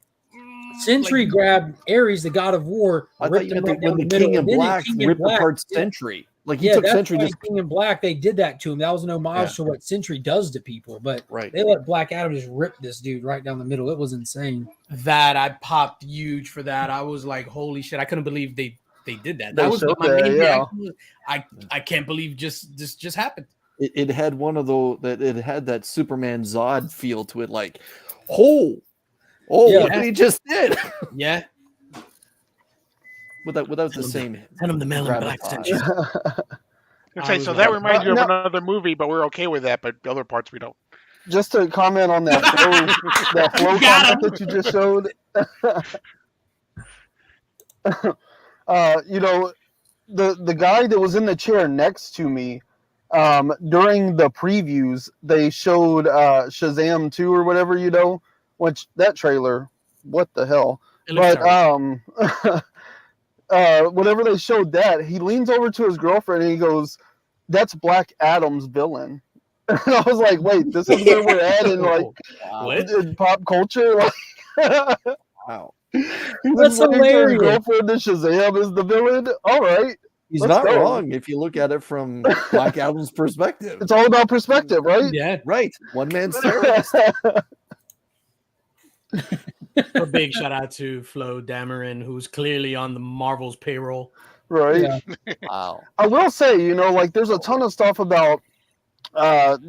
Sentry grabbed Ares, the god of war. I thought you meant when the King in Black ripped apart Sentry. Like he took Sentry just King in Black. They did that to him. That was an homage to what Sentry does to people. But they let Black Adam just rip this dude right down the middle. It was insane. That I popped huge for that. I was like, holy shit! I couldn't believe they did that. That was my main reaction. I can't believe this just happened. It had one of those that it had that Superman Zod feel to it. Like, what he just did. Yeah. Without the same. Send him the mail in Black Sentry. Okay, so that reminds me of another movie, but we're okay with that. But the other parts we don't. Just to comment on that flow comment that you just showed. You know, the guy that was in the chair next to me, during the previews, they showed Shazam 2 or whatever, you know, which that trailer, what the hell? But whenever they showed that, he leans over to his girlfriend and he goes, "That's Black Adam's villain." And I was like, "Wait, this is where we're at in like in pop culture." Like, wow, that's hilarious. His girlfriend and Shazam is the villain. All right, he's not wrong if you look at it from Black Adam's perspective. It's all about perspective, right? Yeah, right. One man's terrorist. A big shout out to Flo Dameron, who's clearly on the Marvel's payroll. Right. Yeah. Wow. I will say, like there's a ton of stuff about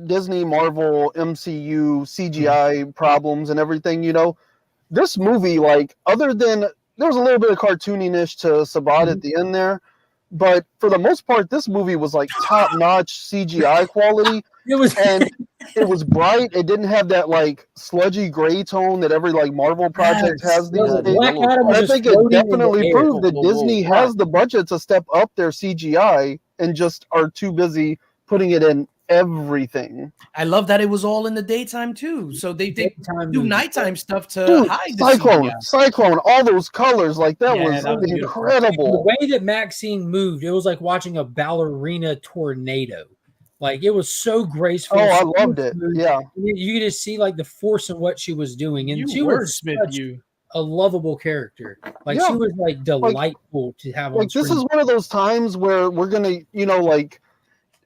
Disney, Marvel, MCU, CGI problems and everything. This movie, like, other than there was a little bit of cartooniness to Sabat at the end there, but for the most part, this movie was like top-notch CGI quality, It was and it was bright. It didn't have that like sludgy gray tone that every like Marvel project has these Yeah, days. Black Adam was And I just think it floating in the definitely air. proved that Whoa, whoa, Disney come on. has the budget to step up their CGI and just are too busy putting it in everything. I love that it was all in the daytime too. So they Daytime do movie. nighttime stuff to Dude, hide the Cyclone, CGI. Cyclone, all those colors, like that Yeah, was that was beautiful. The incredible. way that Maxine moved, it was like watching a ballerina tornado. Like it was so graceful. Oh, I so loved it. smooth. Yeah. You could just see like the force in what she was doing, and You she was wordsmith, such you. a lovable character. Like Yeah. she was like delightful to have on Like this screen. is one of those times where we're gonna, like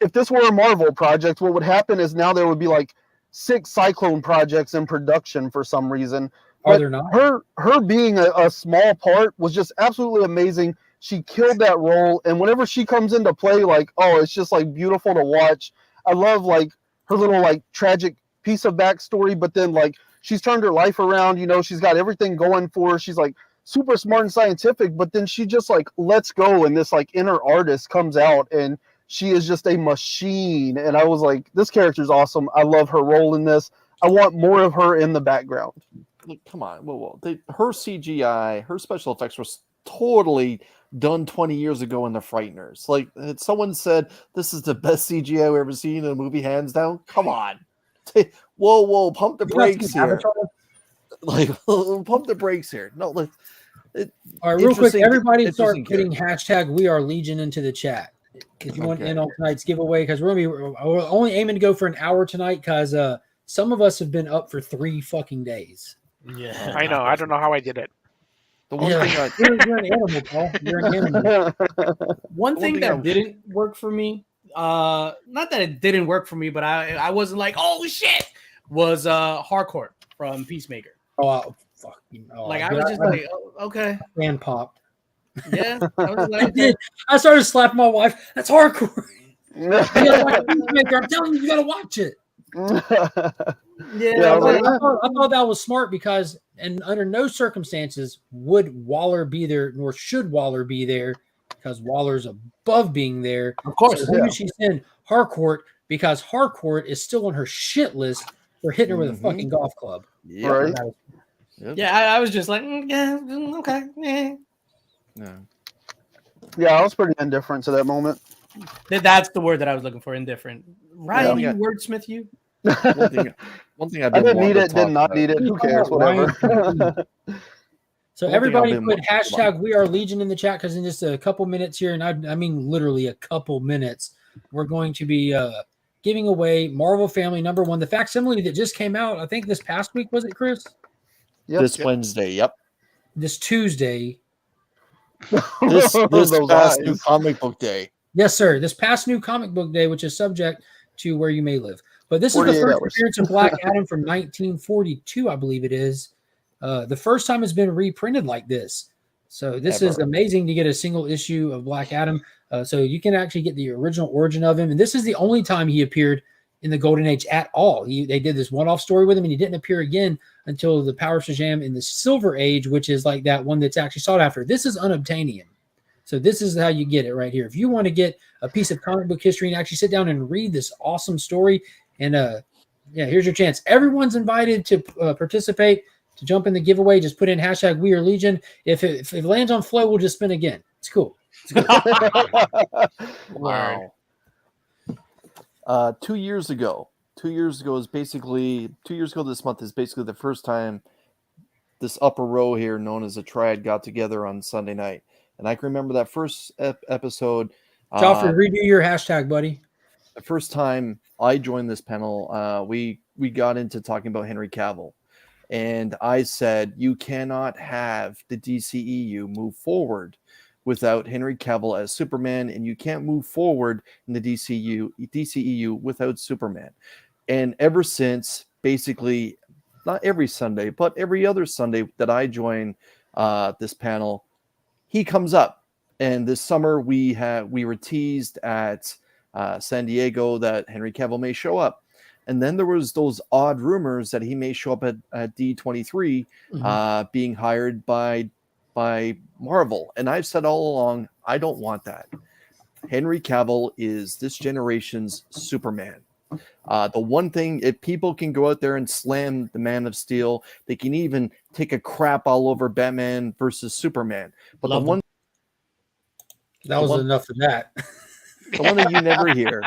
if this were a Marvel project, what would happen is now there would be like 6 Cyclone projects in production for some reason. Are But there not? her being a small part was just absolutely amazing. She killed that role, and whenever she comes into play, like, oh, it's just like beautiful to watch. I love like her little like tragic piece of backstory, but then like she's turned her life around. She's got everything going for her. She's like super smart and scientific, but then she just like lets go, and this like inner artist comes out, and she is just a machine. And I was like, this character's awesome. I love her role in this. I want more of her in the background. Like, come on. Whoa. Her CGI, her special effects was totally done 20 years ago in The Frighteners. Like, someone said, this is the best CGI I've ever seen in a movie, hands down. Come on. Whoa. Pump the brakes here. Avatar? Like, pump the brakes here. No, All right, real quick, interesting- everybody start interesting putting hashtag We Are Legion into the chat if you want Okay. in on tonight's giveaway, because we're only aiming to go for an hour tonight because some of us have been up for 3 fucking days. Yeah, I know. I don't know how I did it. The one Yeah. thing I, You're an animal, Paul. You're an animal. One thing thing that I- didn't work for me, not that it didn't work for me, but I wasn't like, oh shit, was Harcourt from Peacemaker. Oh, fuck. Oh, Like I was just like, oh, okay, fan popped. yeah. I was I like, did. I started slapping my wife. That's hardcore. You gotta watch Peacemaker. I'm telling you, you gotta watch it. yeah, I was like, I thought that was smart because, and under no circumstances would Waller be there, nor should Waller be there, because Waller's above being there. of course. So who does she send? Harcourt, because Harcourt is still on her shit list for hitting her with a fucking golf club. Yep. Right. Yep. Yeah, I was just like, yeah, okay, yeah. Yeah. Yeah, I was pretty indifferent to that moment. That's the word that I was looking for. Indifferent. Ryan, Yeah. you wordsmith, you. One thing I've I been didn't need wanting it, to did talk not about. need it. Who cares? Ryan. Whatever. So One thing everybody I've been put wondering hashtag We Are Legion in the chat, because in just a couple minutes here, and I mean literally a couple minutes, we're going to be giving away Marvel Family #1, the facsimile that just came out. I think this past week, was it, Chris? Yep. This Wednesday. Yep. This Tuesday. This Those past new eyes. comic book day. Yes, sir. This past new comic book day, which is subject to where you may live. But this is the 48 first hours. appearance of Black Adam from 1942, I believe it is. The first time it's been reprinted like this. So this is Ever. amazing to get a single issue of Black Adam. So you can actually get the original origin of him. And this is the only time he appeared in the Golden Age at all. They did this one-off story with him, and he didn't appear again until the Power Shazam in the Silver Age, which is like that one that's actually sought after. This is unobtainium. So this is how you get it right here. If you want to get a piece of comic book history and actually sit down and read this awesome story, and here's your chance. Everyone's invited to participate, to jump in the giveaway. Just put in hashtag We Are Legion. If it lands on Flow, we'll just spin again. It's cool. Wow. 2 years ago. 2 years ago this month is basically the first time this upper row here, known as a triad, got together on Sunday night. And I can remember that first episode. Joffrey, redo your hashtag, buddy. The first time I joined this panel, we got into talking about Henry Cavill. And I said, you cannot have the DCEU move forward without Henry Cavill as Superman, and you can't move forward in the DCEU without Superman. And ever since, basically, not every Sunday, but every other Sunday that I join this panel, he comes up. And this summer we were teased at San Diego that Henry Cavill may show up. And then there was those odd rumors that he may show up at D23 being hired by Marvel. And I've said all along, I don't want that. Henry Cavill is this generation's Superman. The one thing, if people can go out there and slam the Man of Steel, they can even take a crap all over Batman versus Superman. But that was enough of that. The one that you never hear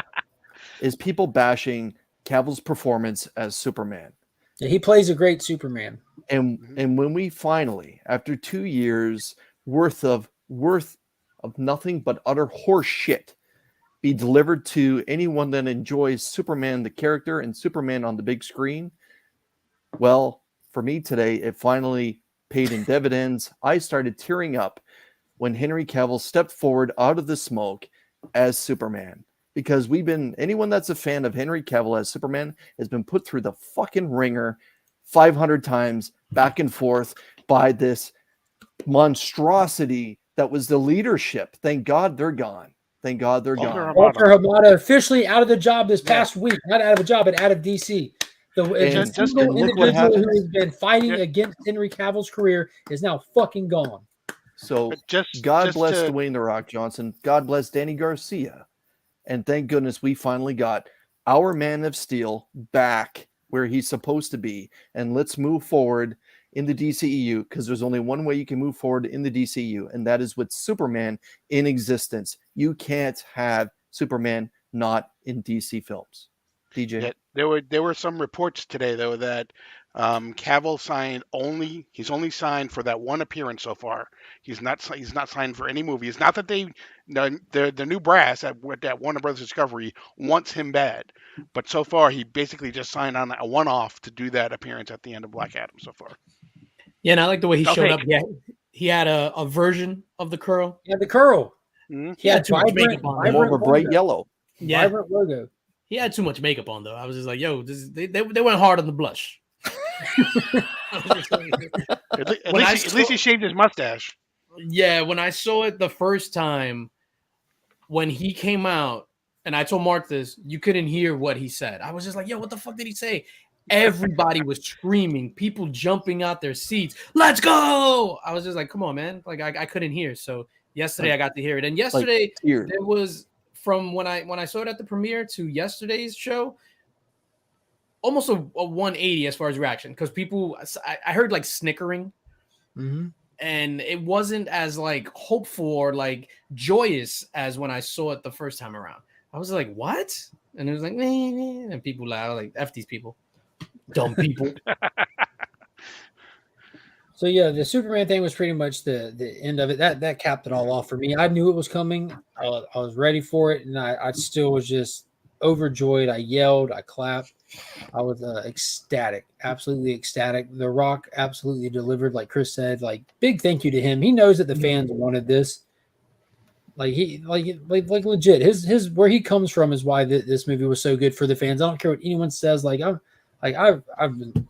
is people bashing Cavill's performance as Superman. Yeah, he plays a great Superman. And when we finally, after 2 years worth of nothing but utter horse shit, be delivered to anyone that enjoys Superman the character and Superman on the big screen, well, for me today, it finally paid in dividends. I started tearing up when Henry Cavill stepped forward out of the smoke as Superman. Because anyone that's a fan of Henry Cavill as Superman has been put through the fucking ringer 500 times back and forth by this monstrosity that was the leadership. Thank God they're gone. Thank God they're gone. Walter Hamada officially out of the job this past week. Not out of a job, but out of DC. The single individual who has been fighting against Henry Cavill's career is now fucking gone. So God bless Dwayne The Rock Johnson. God bless Danny Garcia. And thank goodness we finally got our Man of Steel back where he's supposed to be. And let's move forward in the DCEU, because there's only one way you can move forward in the DCEU, and that is with Superman in existence. You can't have Superman not in DC films. DJ? Yeah, there were some reports today, though, that Cavill he's only signed for that one appearance so far. He's not signed for any movie. It's not that the new brass at Warner Brothers Discovery wants him bad, but so far he basically just signed on a one-off to do that appearance at the end of Black Adam so far. Yeah, and I like the way he showed up. Yeah, he had a version of the curl. Yeah, the curl. Mm-hmm. He had too much makeup on. More of a bright yellow. Yeah, vibrant logo. He had too much makeup on though. I was just like, yo, they went hard on the blush. At least he shaved his mustache. Yeah, when I saw it the first time, when he came out, and I told Mark this, you couldn't hear what he said. I was just like, yo, what the fuck did he say? Everybody was screaming, people jumping out their seats. Let's go! I was just like, come on, man. Like I couldn't hear. So yesterday I got to hear it. And yesterday there was, from when I saw it at the premiere to yesterday's show, almost a 180 as far as reaction, because people, I heard like snickering, and it wasn't as like hopeful or like joyous as when I saw it the first time around. I was like, what? And it was like, and people laugh, like, F these people, dumb people. So yeah, the Superman thing was pretty much the end of it. That capped it all off for me. I knew it was coming. I was ready for it, and I still was just overjoyed. I yelled, I clapped. I was ecstatic, absolutely ecstatic. The Rock absolutely delivered, like Chris said. Like, big thank you to him. He knows that the fans wanted this. Like legit. His where he comes from is why this movie was so good for the fans. I don't care what anyone says. I've been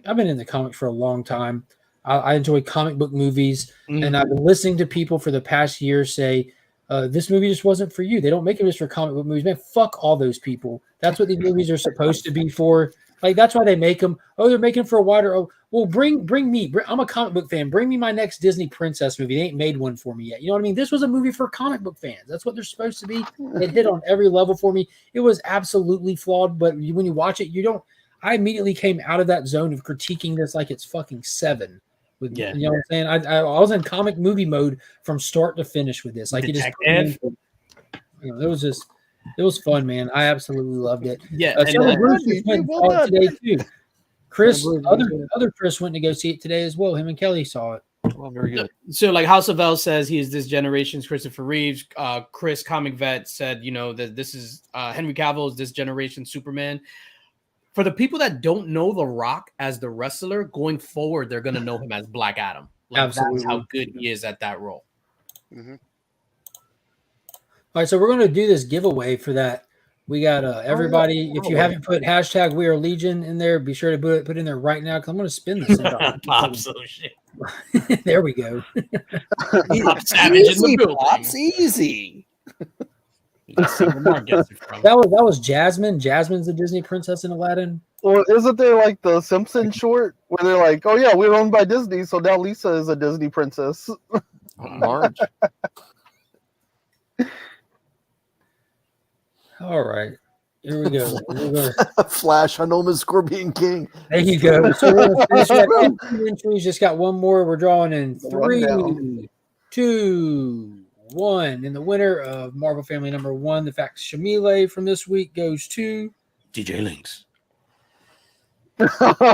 in the comics for a long time. I enjoy comic book movies, and I've been listening to people for the past year say, this movie just wasn't for you. They don't make them just for comic book movies. Man, fuck all those people. That's what these movies are supposed to be for. Like, that's why they make them. Oh, they're making for a wider. Oh, well, bring me. I'm a comic book fan. Bring me my next Disney princess movie. They ain't made one for me yet. You know what I mean? This was a movie for comic book fans. That's what they're supposed to be. It hit on every level for me. It was absolutely flawed, but when you watch it, you don't. I immediately came out of that zone of critiquing this like it's fucking Seven. You know what I'm saying? I was in comic movie mode from start to finish with this. Like, it was fun, man. I absolutely loved it. Yeah, Bruce went and saw it today too. Chris, other Chris went to go see it today as well. Him and Kelly saw it. Well, very good. So, like, House of L says he is this generation's Christopher Reeves. Chris, comic vet, said, that this is Henry Cavill is this generation's Superman. For the people that don't know The Rock as the wrestler, going forward, they're going to know him as Black Adam. Like, absolutely. That's how good he is at that role. Mm-hmm. All right, so we're going to do this giveaway for that We got everybody. If you haven't put hashtag We Are Legion in there, be sure to put in there right now because I'm going to spin this. Pop so shit. There we go. Pop Savage in the building. Pops, easy. Let's see where Mark gets it from. That was Jasmine. Jasmine's the Disney princess in Aladdin. Well, isn't there like the Simpsons short where they're like, "Oh yeah, we're owned by Disney, so now Lisa is a Disney princess." Marge. All right. Here we go. Flash, I know Miss Scorpion King. There you go. So we're gonna finish that entries. Just got one more. We're drawing in 3, 2, 1. And the winner of Marvel Family number 1, the facsimile from this week, goes to DJ Links.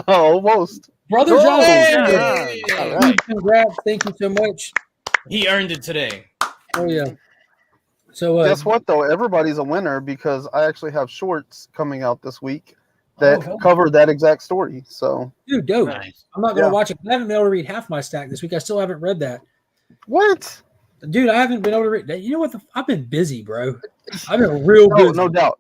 Almost. Brother John. Hey! All right. Congrats. Thank you so much. He earned it today. Oh, yeah. So Guess what, though? Everybody's a winner because I actually have shorts coming out this week that cover that exact story. So, dude, dope. Nice. I'm not going to watch it. I haven't been able to read half my stack this week. I still haven't read that. what? Dude, I haven't been able to read that. You know what? I've been busy, bro. I've been real busy. No doubt.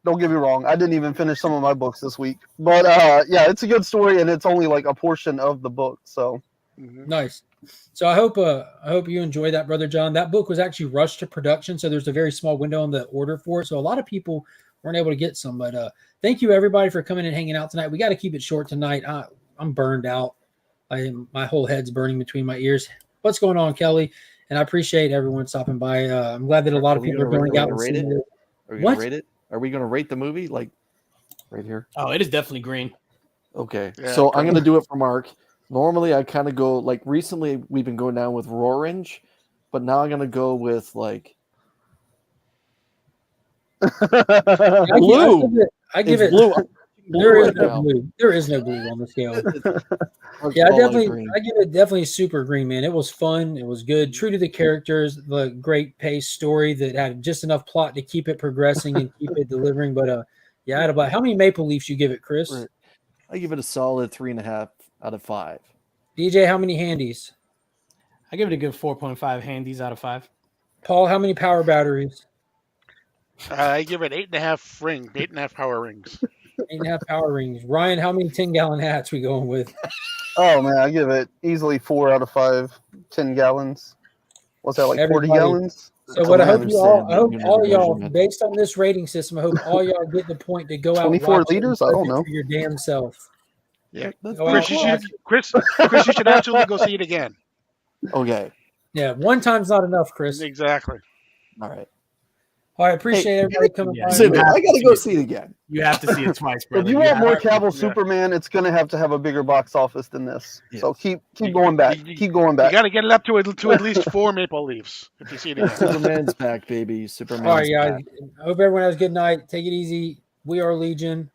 Don't get me wrong. I didn't even finish some of my books this week. But, yeah, it's a good story, and it's only like a portion of the book. So, Nice. So I hope you enjoy that, Brother John. That book was actually rushed to production, so there's a very small window on the order for it. So a lot of people weren't able to get some. But thank you everybody for coming and hanging out tonight. We got to keep it short tonight. I'm burned out. My whole head's burning between my ears. What's going on, Kelly? And I appreciate everyone stopping by. I'm glad that a lot of people are going out and seeing it. Are we going to rate it? Are we going to rate the movie like right here? Oh, it is definitely green. Okay, Yeah, so I'm going to do it for Mark. Normally, I kind of go like recently we've been going down with orange, but now I'm gonna go with like blue. I give it blue. There is right no now. blue. There is no blue on the scale. Mark's Yeah, I ball of give it definitely super green, man. It was fun. It was good. True to the characters, the great pace story that had just enough plot to keep it progressing and keep it delivering. But yeah, I had about how many Maple Leafs you give it, Chris? Right. I give it a solid 3.5 out of 5. DJ, how many handies? I give it a good 4.5 handies out of 5. Paul, how many power batteries? I give it 8.5 power rings. 8.5 power rings. Ryan, how many 10-gallon hats we going with? oh man, I give it easily 4 out of 5. 10 gallons. What's that, like Everybody. 40 gallons? So what I hope all Universal y'all, measurement. based on this rating system, I hope all y'all get the point to go out. 24 watch it liters? and I don't judge it know. for your damn self. Yeah, That's Go Chris, out, Chris, you should actually go see it again. Okay. Yeah, one time's not enough, Chris. Exactly. All right. All right, appreciate everybody coming Yeah, by. Listen, have I to gotta see go it. see it again. You have to see it twice, brother. If you want more have to. Cavill Superman, it's going to have a bigger box office than this. Yes. So keep going back. Keep going You back. got to get it up to at least 4 Maple Leafs if you see it again. Superman's back, baby. Superman's All right, guys. back. I hope everyone has a good night. Take it easy. We are Legion.